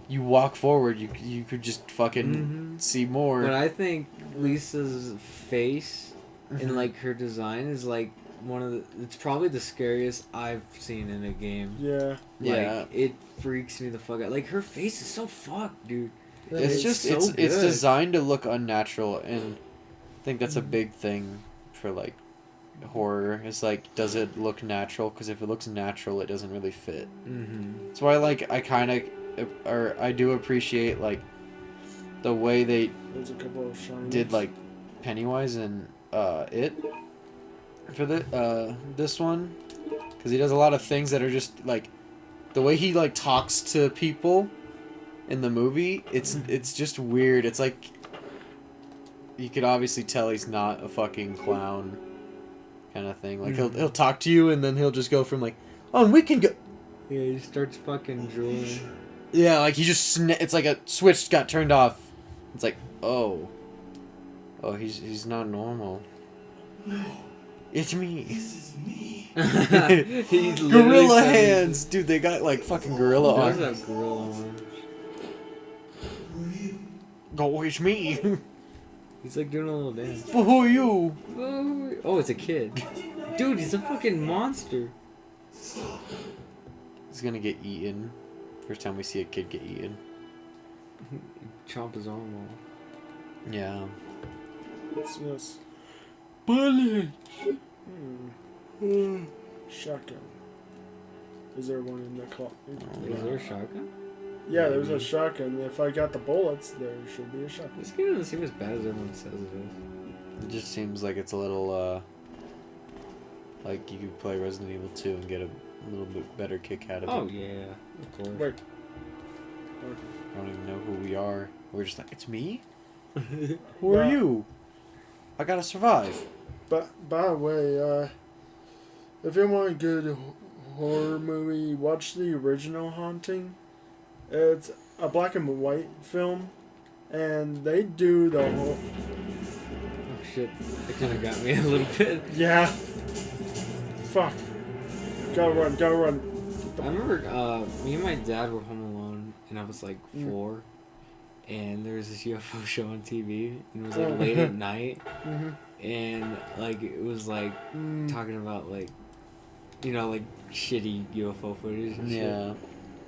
Speaker 1: you walk forward, you could just fucking
Speaker 3: Mhm.
Speaker 1: see more.
Speaker 3: But I think Lisa's face
Speaker 1: Mhm.
Speaker 3: and like her design is like one of the. It's probably the scariest I've seen in a game.
Speaker 2: yeah.
Speaker 3: Like,
Speaker 1: Yeah.
Speaker 3: it freaks me the fuck out. Like her face is so fucked, dude.
Speaker 1: It's just
Speaker 3: so
Speaker 1: it's
Speaker 3: good.
Speaker 1: designed to look unnatural, and I think that's a big thing for like horror. It's like, does it look natural? Because if it looks natural, it doesn't really fit.
Speaker 3: Mm-hmm.
Speaker 1: That's why I kind of or I do appreciate like the way they
Speaker 2: There's a couple of shinies.
Speaker 1: did like Pennywise and it for this one, because he does a lot of things that are just like the way he like talks to people in the movie. It's just weird. It's like you could obviously tell he's not a fucking clown kind of thing. Like he'll talk to you and then he'll just go from like, oh, and we can go.
Speaker 3: Yeah, he starts fucking drooling.
Speaker 1: Yeah, like he just it's like a switch got turned off. It's like, oh, he's not normal.
Speaker 4: No,
Speaker 1: It's me.
Speaker 4: this is me.
Speaker 3: He's literally
Speaker 1: Gorilla
Speaker 3: sounding-
Speaker 1: hands, dude. They got like fucking gorilla
Speaker 3: He
Speaker 1: arms.
Speaker 3: does have gorilla arms.
Speaker 4: Who are you?
Speaker 1: Go, it's me.
Speaker 3: He's like doing a little dance.
Speaker 1: Who are you?
Speaker 3: Oh, it's a kid. Dude, he's a fucking monster.
Speaker 1: He's gonna get eaten. First time we see a kid get eaten.
Speaker 3: Chomp his arm off.
Speaker 1: Yeah.
Speaker 2: What's this?
Speaker 1: Bullet.
Speaker 2: Shotgun. Is there one in the clock?
Speaker 3: Is there a shotgun?
Speaker 2: Yeah, there's a shotgun. If I got the bullets, there should be a shotgun.
Speaker 3: This game doesn't seem as bad as everyone says it
Speaker 1: It just seems like it's a little like you could play Resident Evil 2 and get a little bit better kick out of
Speaker 3: is. Oh
Speaker 1: it.
Speaker 3: yeah, of course.
Speaker 2: Wait. Okay.
Speaker 1: I don't even know who we are. We're just like, it's me? Who
Speaker 2: Well-
Speaker 1: are you? I gotta survive.
Speaker 2: But by the way, if you want a good horror movie, watch the original Haunting. It's a black and white film, and they do the whole.
Speaker 3: Oh shit, it kind of got me a little bit.
Speaker 2: Yeah. Fuck. Go run.
Speaker 3: I remember me and my dad were home alone, and I was like 4, and there was this UFO show on TV, and it was like late at night, and like it was like talking about like, you know, like shitty UFO footage and shit.
Speaker 1: Yeah.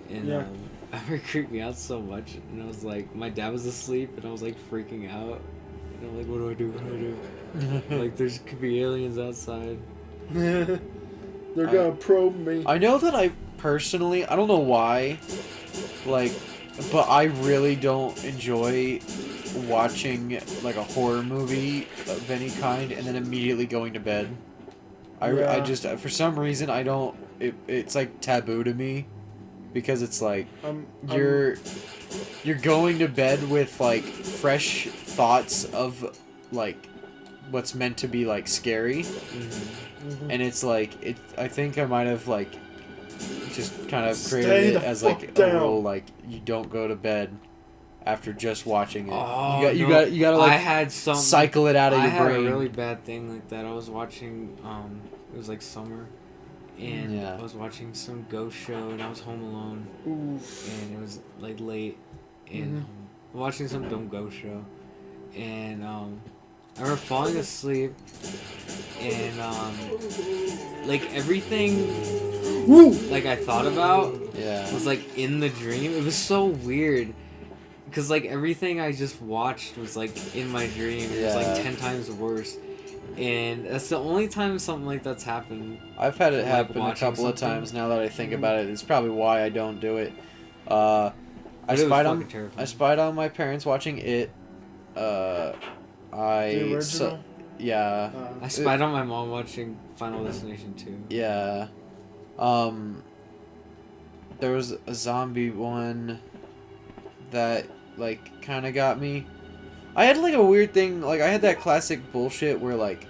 Speaker 3: And
Speaker 2: Yeah.
Speaker 3: I remember it creeped me out so much, and I was like, my dad was asleep, and I was like freaking out, and I'm like, what do I do? What do I do? Like, there's could be aliens outside.
Speaker 2: They're gonna probe me.
Speaker 1: I know that I personally, I don't know why, like, but I really don't enjoy watching like a horror movie of any kind and then immediately going to bed. I
Speaker 2: Yeah.
Speaker 1: just, for some reason, I don't, it's like taboo to me because it's like, you're going to bed with like fresh thoughts of like what's meant to be like scary. And it's like I think I might have like just kind of
Speaker 2: Stay
Speaker 1: created it
Speaker 2: the
Speaker 1: as
Speaker 2: fuck
Speaker 1: like
Speaker 2: down.
Speaker 1: a rule, like you don't go to bed after just watching it.
Speaker 3: Oh,
Speaker 1: you
Speaker 3: no.
Speaker 1: gotta
Speaker 3: I
Speaker 1: like
Speaker 3: had some.
Speaker 1: cycle it out of
Speaker 3: I
Speaker 1: your
Speaker 3: had
Speaker 1: brain.
Speaker 3: a really bad thing like that. I was watching. It was like summer, and
Speaker 1: Yeah.
Speaker 3: I was watching some ghost show, and I was home alone,
Speaker 2: Oof.
Speaker 3: and it was like late, and watching some dumb ghost show, and I remember falling asleep, and like everything, like I thought about
Speaker 1: Yeah.
Speaker 3: was like in the dream. It was so weird. Cause like everything I just watched was like in my dream. It was
Speaker 1: Yeah.
Speaker 3: like 10 times worse, and that's the only time something like that's happened.
Speaker 1: I've had it
Speaker 3: Like
Speaker 1: happen a
Speaker 3: watching
Speaker 1: couple of
Speaker 3: something.
Speaker 1: times now that I think about it. It's probably why I don't do it. I
Speaker 3: But it was
Speaker 1: spied
Speaker 3: fucking
Speaker 1: on
Speaker 3: terrifying.
Speaker 1: I spied on my parents watching it.
Speaker 2: The original.
Speaker 1: Yeah.
Speaker 3: I spied on my mom watching Final Destination 2.
Speaker 1: Yeah. There was a zombie one that like kind of got me. I had like a weird thing, like I had that classic bullshit where like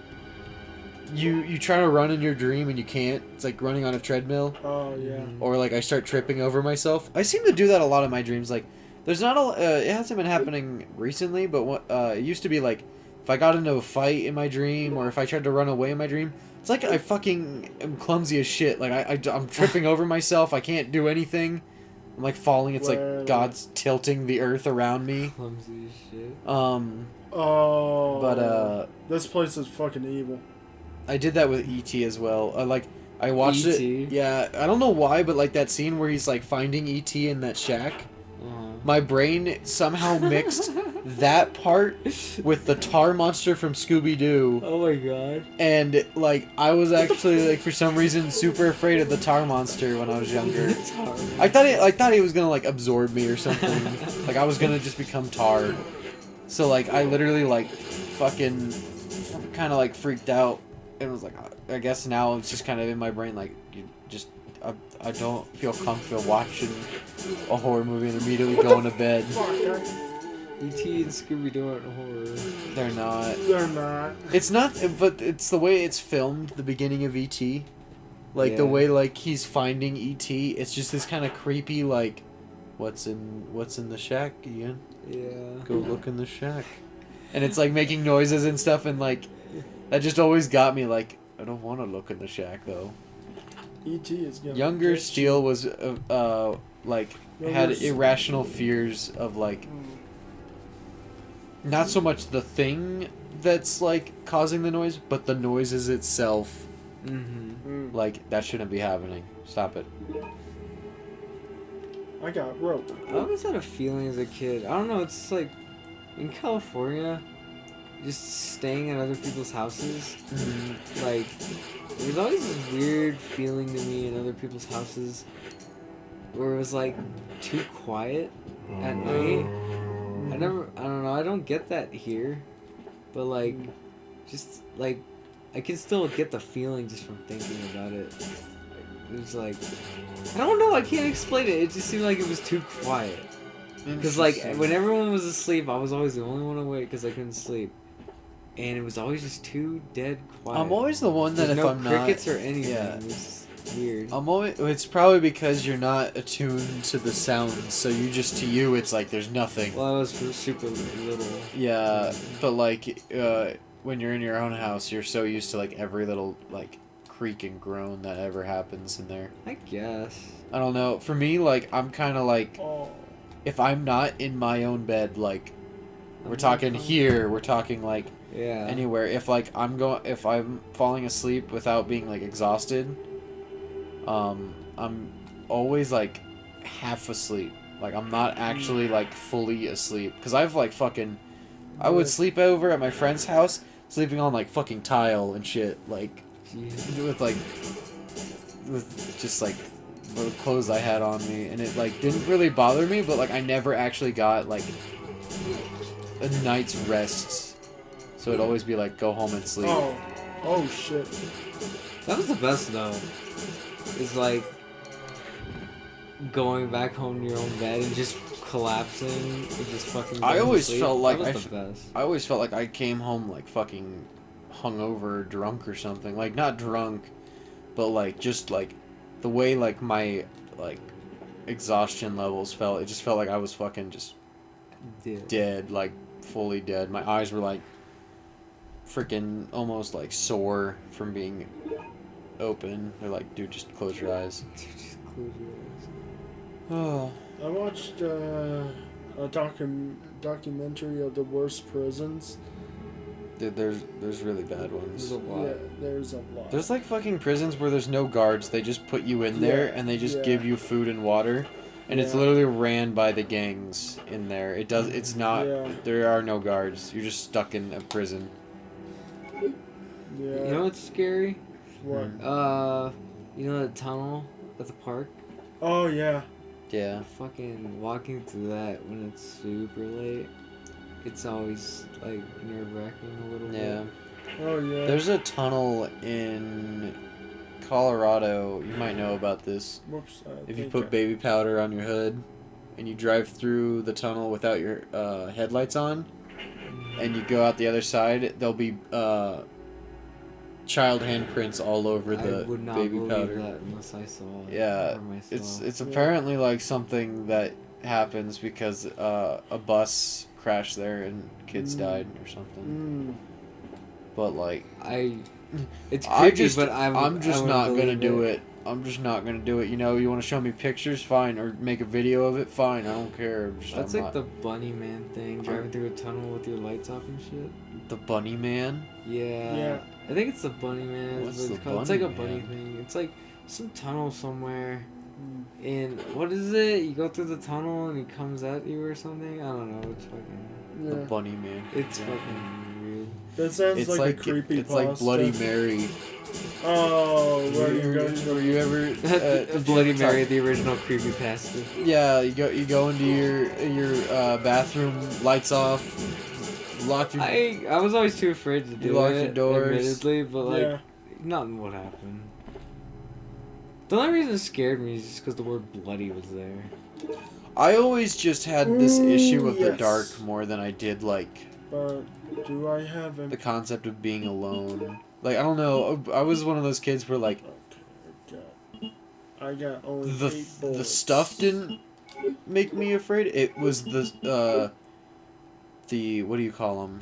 Speaker 1: you try to run in your dream and you can't. It's like running on a treadmill,
Speaker 2: Oh yeah.
Speaker 1: or like I start tripping over myself. I seem to do that a lot in my dreams. Like there's not a it hasn't been happening recently, but what it used to be like if I got into a fight in my dream or if I tried to run away in my dream, it's like I fucking am clumsy as shit. Like I'm tripping over myself. I can't do anything. I'm like falling. It's
Speaker 2: Where-
Speaker 1: like God's tilting the earth around me.
Speaker 3: Clumsy as shit.
Speaker 2: Oh.
Speaker 1: But
Speaker 2: This place is fucking evil.
Speaker 1: I did that with E.T. as well. Like I watched
Speaker 3: E.T.?
Speaker 1: it. Yeah, I don't know why, but like that scene where he's like finding E.T. in that shack. My brain somehow mixed that part with the tar monster from Scooby Doo,
Speaker 3: Oh my god.
Speaker 1: and like I was actually like for some reason super afraid of the tar monster when I was younger.
Speaker 3: It's hard.
Speaker 1: I thought he was gonna like absorb me or something. Like I was gonna just become tar. So like I literally like fucking kind of like freaked out and was like I guess now it's just kind of in my brain like you just I don't feel comfortable watching a horror movie and immediately going to bed.
Speaker 3: E.T. and Scooby-Doo aren't horror.
Speaker 1: They're not.
Speaker 2: They're not.
Speaker 1: It's not, but it's the way it's filmed. The beginning of E.T. Like the
Speaker 3: Yeah.
Speaker 1: way like he's finding E.T. It's just this kind of creepy like, what's in the shack, Ian?
Speaker 3: Yeah.
Speaker 1: Go look in the shack. And it's like making noises and stuff, and like that just always got me. Like I don't want to look in the shack though.
Speaker 2: E.T. is gonna
Speaker 1: Younger
Speaker 2: get
Speaker 1: Steele was like had
Speaker 2: Younger-
Speaker 1: irrational fears of like not so much the thing that's like causing the noise, but the noises itself.
Speaker 3: Mm-hmm.
Speaker 1: Like that shouldn't be happening. Stop it.
Speaker 2: I got rope.
Speaker 3: I always had a feeling as a kid. I don't know. It's like in California, just staying at other people's houses. Like there's always this weird feeling to me in other people's houses where it was like too quiet at night. I don't know. I don't get that here, but like, just like, I can still get the feeling just from thinking about it. It was like, I don't know. I can't explain it. It just seemed like it was too quiet. Because like when everyone was asleep, I was always the only one awake because I couldn't sleep, and it was always just too dead quiet.
Speaker 1: I'm always the one that
Speaker 3: There's
Speaker 1: if
Speaker 3: no
Speaker 1: I'm
Speaker 3: crickets
Speaker 1: not,
Speaker 3: or anything.
Speaker 1: yeah.
Speaker 3: It's weird.
Speaker 1: I'm always. It's probably because you're not attuned to the sounds, so to you it's like there's nothing.
Speaker 3: Well, I was super little.
Speaker 1: Yeah, but like when you're in your own house, you're so used to like every little like creak and groan that ever happens in there.
Speaker 3: I guess.
Speaker 1: I don't know. For me, like I'm kind of like
Speaker 2: Oh.
Speaker 1: if I'm not in my own bed, like we're
Speaker 3: I'm
Speaker 1: talking
Speaker 3: not-
Speaker 1: here, we're talking like
Speaker 3: Yeah.
Speaker 1: anywhere. If I'm falling asleep without being like exhausted, I'm always like half asleep. Like I'm not actually like fully asleep because I've like fucking I would sleep over at my friend's house sleeping on like fucking tile and shit like
Speaker 3: Jeez.
Speaker 1: with just like the clothes I had on me, and it like didn't really bother me, but like I never actually got like a night's rest, so it'd always be like go home and sleep.
Speaker 2: Oh. Oh shit.
Speaker 3: That was the best though. It's like going back home to your own bed and just collapsing and just fucking.
Speaker 1: I
Speaker 3: going to
Speaker 1: always
Speaker 3: sleep.
Speaker 1: felt like
Speaker 3: that was the best.
Speaker 1: I always felt like I came home like fucking hungover, drunk or something. Like not drunk, but like just like the way like my like exhaustion levels felt. It just felt like I was fucking just
Speaker 3: Yeah.
Speaker 1: dead, like fully dead. My eyes were like freaking almost like sore from being open. They're like, dude, just close your eyes.
Speaker 3: Just close your eyes.
Speaker 1: Oh.
Speaker 2: I watched a documentary of the worst prisons.
Speaker 1: Dude, there's really bad ones.
Speaker 3: There's a lot.
Speaker 2: Yeah, there's a lot.
Speaker 1: There's like fucking prisons where there's no guards. They just put you in there
Speaker 2: Yeah,
Speaker 1: and they just
Speaker 2: yeah.
Speaker 1: give you food and water. And it's
Speaker 2: Yeah.
Speaker 1: literally ran by the gangs in there. It's not,
Speaker 2: Yeah.
Speaker 1: there are no guards. You're just stuck in a prison.
Speaker 2: Yeah.
Speaker 3: You know what's scary?
Speaker 2: What?
Speaker 3: You know that tunnel at the park?
Speaker 2: Oh yeah.
Speaker 1: Yeah.
Speaker 3: Fucking walking through that when it's super late, it's always like nerve-wracking a little
Speaker 1: Yeah.
Speaker 3: bit.
Speaker 2: Oh yeah.
Speaker 1: There's a tunnel in Colorado. You might know about this.
Speaker 2: Whoops.
Speaker 1: If you put baby powder on your hood and you drive through the tunnel without your headlights on and you go out the other side, there'll be child handprints all over
Speaker 3: I
Speaker 1: the
Speaker 3: would not
Speaker 1: baby
Speaker 3: believe
Speaker 1: powder.
Speaker 3: that unless I saw it.
Speaker 1: Yeah,
Speaker 3: for myself.
Speaker 1: It's
Speaker 2: Yeah.
Speaker 1: apparently like something that happens because a bus crashed there and kids died or something. But like,
Speaker 3: It's creepy,
Speaker 1: I'm
Speaker 3: I
Speaker 1: just
Speaker 3: wouldn't
Speaker 1: not gonna
Speaker 3: believe
Speaker 1: do
Speaker 3: it.
Speaker 1: it. I'm just not gonna do it. You know, you want to show me pictures, fine, or make a video of it, fine. I don't care.
Speaker 3: That's
Speaker 1: I'm
Speaker 3: like
Speaker 1: not-
Speaker 3: the bunny man thing, driving through a tunnel with your lights off and shit.
Speaker 1: the bunny man.
Speaker 3: Yeah.
Speaker 2: Yeah.
Speaker 3: I think it's the bunny man.
Speaker 1: What's
Speaker 3: It's
Speaker 1: the
Speaker 3: called. It's like a
Speaker 1: bunny
Speaker 3: bunny
Speaker 1: man?
Speaker 3: thing. It's like some tunnel somewhere. And what is it? You go through the tunnel and he comes at you or something? I don't know. It's fucking.
Speaker 1: The
Speaker 2: Yeah.
Speaker 1: bunny man.
Speaker 3: It's
Speaker 1: Yeah.
Speaker 3: fucking weird.
Speaker 2: That sounds
Speaker 1: It's
Speaker 2: like,
Speaker 1: like
Speaker 2: a creepy
Speaker 1: it's like Bloody Mary.
Speaker 2: Oh, where you go to
Speaker 1: Were you ever
Speaker 3: Bloody Mary, the original creepypasta.
Speaker 1: Yeah, you go into your bathroom, lights off, lock your.
Speaker 3: I was always too afraid to do
Speaker 1: You lock
Speaker 3: it,
Speaker 1: your doors.
Speaker 3: admittedly, but like,
Speaker 2: Yeah.
Speaker 3: nothing would happen. The only reason it scared me is just because the word bloody was there.
Speaker 1: I always just had this issue with the
Speaker 2: yes.
Speaker 1: dark more than I did like
Speaker 2: But do I have him?
Speaker 1: the concept of being alone. Like, I don't know. I was one of those kids where like
Speaker 2: I got only
Speaker 1: the
Speaker 2: 8 bullets.
Speaker 1: the stuff didn't make me afraid. It was the what do you call them?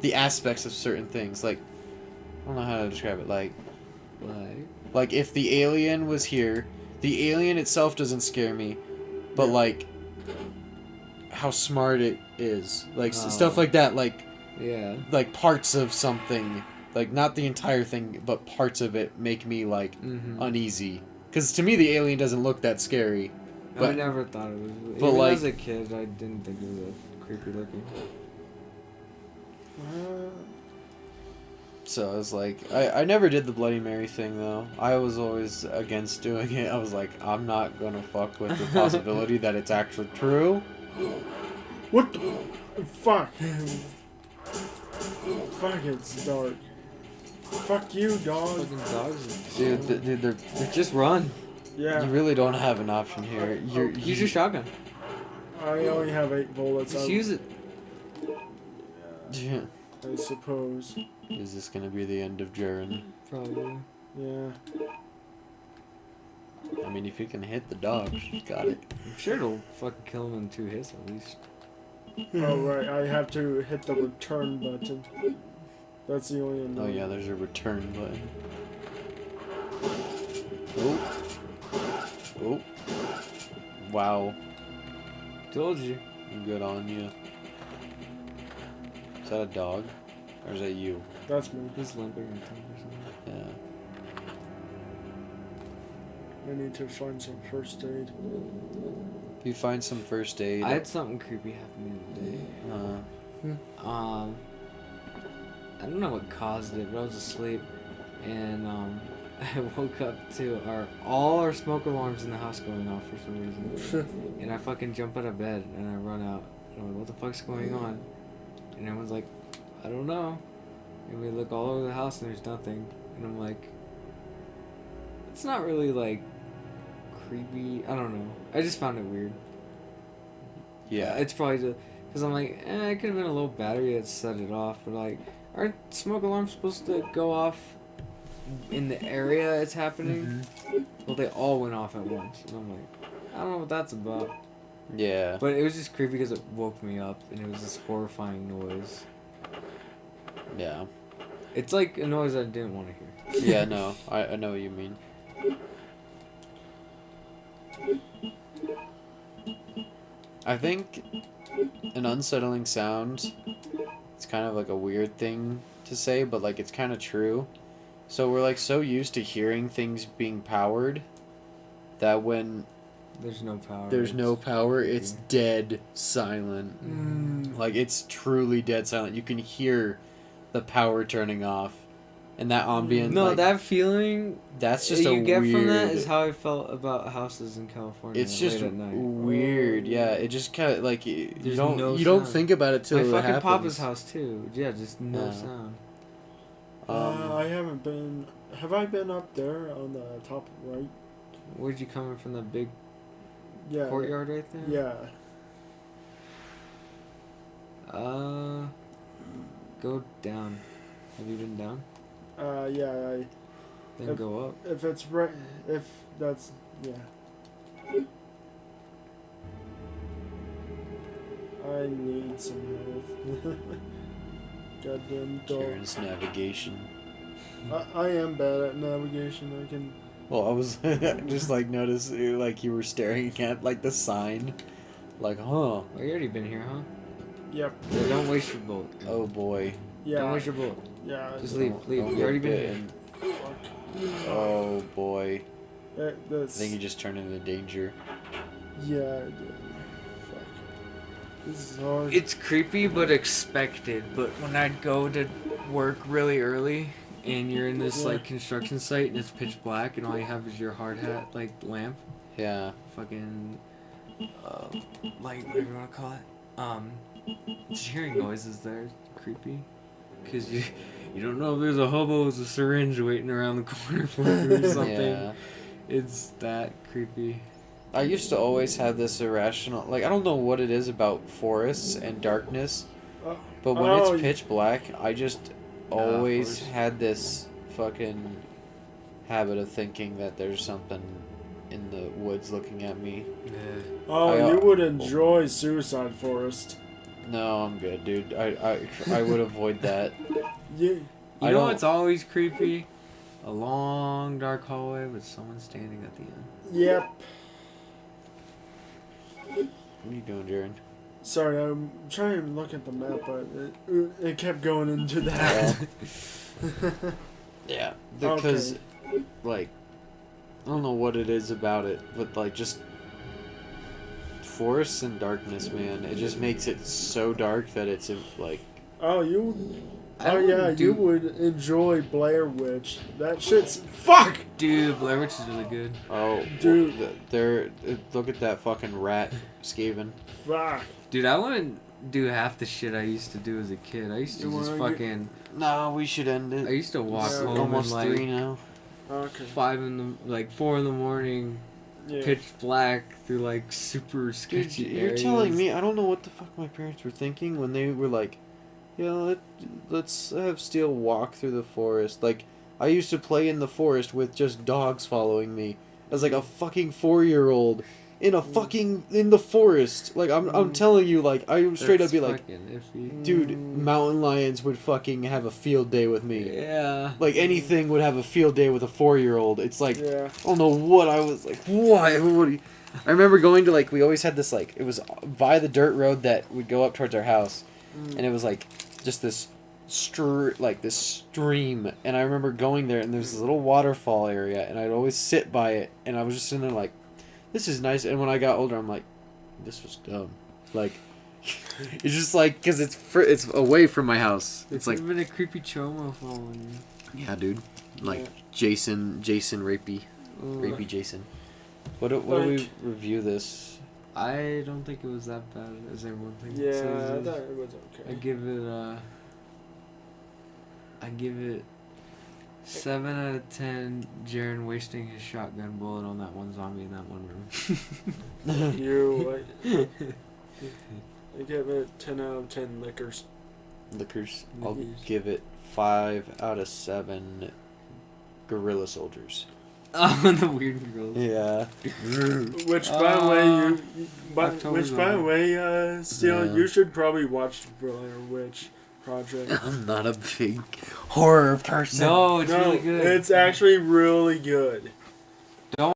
Speaker 1: The aspects of certain things. Like, I don't know how to describe it. Like if the alien was here, the alien itself doesn't scare me, but
Speaker 2: Yeah.
Speaker 1: like how smart it is, like
Speaker 3: Oh.
Speaker 1: stuff like that, like parts of something, like not the entire thing, but parts of it make me like
Speaker 3: Mm-hmm.
Speaker 1: uneasy. Because to me, the alien doesn't look that scary.
Speaker 3: I
Speaker 1: but-
Speaker 3: never thought it was.
Speaker 1: but,
Speaker 3: Even
Speaker 1: like-
Speaker 3: as a kid, I didn't think it was that creepy looking.
Speaker 1: So I was like, I never did the Bloody Mary thing though. I was always against doing it. I was like, I'm not gonna fuck with the possibility that it's actually true.
Speaker 2: What the fuck? Fuck, it's dark. Fuck you, dog.
Speaker 3: Fucking dogs.
Speaker 1: Dude, they're
Speaker 3: Just run.
Speaker 2: Yeah,
Speaker 1: you really don't have an option here.
Speaker 3: Use your shotgun.
Speaker 2: I only have 8 bullets.
Speaker 3: Just use it.
Speaker 1: Yeah.
Speaker 2: I suppose.
Speaker 1: Is this gonna be the end of Jaren?
Speaker 3: Probably.
Speaker 2: Yeah.
Speaker 1: I mean, if you can hit the dog, she's got it.
Speaker 3: I'm sure it'll fucking kill him in 2 hits at least.
Speaker 2: Oh right, I have to hit the return button. That's the only
Speaker 1: Oh
Speaker 2: annoying.
Speaker 1: yeah, there's a return button. Oh. Oh. Wow.
Speaker 3: Told you.
Speaker 1: Good on you. Is that a dog? Or is that you?
Speaker 2: That's me.
Speaker 3: He's limping or something.
Speaker 1: Yeah.
Speaker 2: I need to find some first aid.
Speaker 1: You find some first aid.
Speaker 3: I had something creepy happen the other day. I don't know what caused it, but I was asleep, and I woke up to all our smoke alarms in the house going off for some reason, and I fucking jump out of bed and I run out. And I'm like, what the fuck's going on? And everyone's like, I don't know. And we look all over the house and there's nothing. And I'm like, it's not really like creepy. I don't know. I just found it weird.
Speaker 1: Yeah.
Speaker 3: It's probably just because I'm like, it could have been a little battery that set it off, but like, aren't smoke alarms supposed to go off in the area it's happening? Well, they all went off at once, and I'm like, I don't know what that's about.
Speaker 1: Yeah.
Speaker 3: But it was just creepy because it woke me up, and it was this horrifying noise.
Speaker 1: Yeah.
Speaker 3: It's like a noise I didn't want to hear.
Speaker 1: Yeah, no. I know what you mean. I think an unsettling sound, it's kind of like a weird thing to say, but like it's kind of true. So we're like so used to hearing things being powered that when
Speaker 3: There's no power.
Speaker 1: there's no power, it's
Speaker 3: creepy.
Speaker 1: dead silent.
Speaker 2: Mm.
Speaker 1: Like it's truly dead silent. You can hear the power turning off, and that ambient.
Speaker 3: No,
Speaker 1: like,
Speaker 3: that feeling
Speaker 1: that's just
Speaker 3: you
Speaker 1: a
Speaker 3: get
Speaker 1: weird.
Speaker 3: from that is how I felt about houses in California.
Speaker 1: It's just
Speaker 3: late at night.
Speaker 1: weird. Yeah, it just kind of like you
Speaker 3: There's
Speaker 1: don't
Speaker 3: no
Speaker 1: you don't
Speaker 3: sound.
Speaker 1: think about it till
Speaker 3: My
Speaker 1: it
Speaker 3: fucking
Speaker 1: happens.
Speaker 3: papa's house too. Yeah, just no
Speaker 1: Yeah.
Speaker 3: sound.
Speaker 2: I haven't been. Have I been up there on the top right?
Speaker 3: Where'd you coming from? That big
Speaker 2: Yeah.
Speaker 3: courtyard right there?
Speaker 2: Yeah.
Speaker 3: Go down. Have you been down?
Speaker 2: Yeah.
Speaker 3: Then
Speaker 2: If-
Speaker 3: go up.
Speaker 2: If it's right, if that's yeah. I need some help. Goddamn dog.
Speaker 1: Karen's navigation.
Speaker 2: I am bad at navigation. I can.
Speaker 1: Well, I was just like notice like you were staring at like the sign, like huh.
Speaker 3: Oh, you already been here, huh?
Speaker 2: Yep.
Speaker 3: Yeah, don't waste your bullet.
Speaker 1: Oh boy.
Speaker 2: Yeah.
Speaker 3: Don't waste your bullet.
Speaker 2: Yeah.
Speaker 3: Just leave.
Speaker 1: Don't
Speaker 3: You
Speaker 1: get
Speaker 3: already been
Speaker 1: bitten.
Speaker 2: Fuck.
Speaker 1: Oh boy. I
Speaker 2: That's.
Speaker 1: think you just turned into danger.
Speaker 2: Yeah. I did. Fuck. This is hard.
Speaker 3: It's creepy but expected. But when I'd go to work really early and you're in this
Speaker 2: Yeah.
Speaker 3: like construction site and it's pitch black and all you have is your hard hat like lamp,
Speaker 1: Yeah.
Speaker 3: fucking light, whatever you want to call it. Just hearing noises there is creepy. Cause you don't know if there's a hobo with a syringe waiting around the corner for you or something.
Speaker 1: Yeah.
Speaker 3: It's that creepy.
Speaker 1: I used to always have this irrational, like I don't know what it is about forests and darkness,
Speaker 2: Uh,
Speaker 1: but when
Speaker 2: oh,
Speaker 1: it's pitch black, I just always
Speaker 3: forest.
Speaker 1: had this fucking habit of thinking that there's something in the woods looking at me.
Speaker 3: Yeah.
Speaker 2: Oh,
Speaker 1: I,
Speaker 2: you would enjoy Suicide Forest.
Speaker 1: No, I'm good, dude. I would avoid that.
Speaker 2: You.
Speaker 1: I
Speaker 3: You know
Speaker 1: don't-
Speaker 3: what's always creepy? A long dark hallway with someone standing at the end.
Speaker 2: Yep.
Speaker 1: What are you doing, Jared?
Speaker 2: Sorry, I'm trying to look at the map, but it kept going into that.
Speaker 1: Yeah, because like I don't know what it is about it, but like just forests and darkness, man. It just makes it so dark that it's like
Speaker 2: Oh, you.
Speaker 3: I
Speaker 2: Oh
Speaker 3: don't
Speaker 2: yeah,
Speaker 3: do-
Speaker 2: you would enjoy Blair Witch. That shit's fuck.
Speaker 3: Dude, Blair Witch is really good.
Speaker 1: oh
Speaker 2: Dude.
Speaker 1: they're look at that fucking rat Skaven.
Speaker 2: Fuck.
Speaker 3: Dude, I wouldn't do half the shit I used to do as a kid. I used to
Speaker 2: You
Speaker 3: just
Speaker 2: wanna get-
Speaker 3: fucking.
Speaker 1: No, we should end
Speaker 3: I
Speaker 1: it.
Speaker 3: used to walk
Speaker 2: Yeah,
Speaker 3: home
Speaker 1: Almost
Speaker 3: and
Speaker 1: 3
Speaker 3: like
Speaker 1: now.
Speaker 2: Okay.
Speaker 3: 4 in the morning,
Speaker 2: Yeah.
Speaker 3: pitch black through like super
Speaker 1: Dude,
Speaker 3: sketchy
Speaker 1: you're
Speaker 3: areas.
Speaker 1: telling me I don't know what the fuck my parents were thinking when they were like, yeah, let's have Steele walk through the forest. Like, I used to play in the forest with just dogs following me as like a fucking 4-year-old in the forest. Like, I'm telling you, like, I would straight up
Speaker 3: That's
Speaker 1: be like,
Speaker 3: fucking iffy.
Speaker 1: dude, mountain lions would fucking have a field day with me.
Speaker 3: Yeah.
Speaker 1: Like, anything would have a field day with a 4-year-old. It's like,
Speaker 2: Yeah.
Speaker 1: I don't know what I was like. Why? What do you... I remember going to like we always had this like it was by the dirt road that would go up towards our house, and it was like just this this stream, and I remember going there and there's this little waterfall area, and I'd always sit by it, and I was just sitting there like, this is nice. And when I got older, I'm like, this was dumb. Like, it's just like because it's away from my house. It's like,
Speaker 3: been a creepy chomo following
Speaker 1: yeah, dude, like
Speaker 2: Yeah.
Speaker 1: Jason rapey.
Speaker 3: you.
Speaker 1: Rapey Jason. What do we review this?
Speaker 3: I don't think it was that bad as everyone thinks.
Speaker 2: Yeah,
Speaker 3: it
Speaker 2: I
Speaker 3: is.
Speaker 2: thought it was okay.
Speaker 3: I give it 7 out of 10. Jaren wasting his shotgun bullet on that one zombie in that one room.
Speaker 2: You. I give it 10 out of 10 liquors.
Speaker 1: Liquors. I'll
Speaker 3: Liquors.
Speaker 1: give it 5 out of 7 gorilla soldiers.
Speaker 3: Oh, the weird girls.
Speaker 1: Yeah.
Speaker 2: Which, by the way,
Speaker 3: October's
Speaker 2: Steele,
Speaker 1: Yeah.
Speaker 2: you should probably watch Blair Witch Project.
Speaker 1: I'm not a big horror person.
Speaker 3: No, it's
Speaker 2: No,
Speaker 3: really good.
Speaker 2: it's actually really good.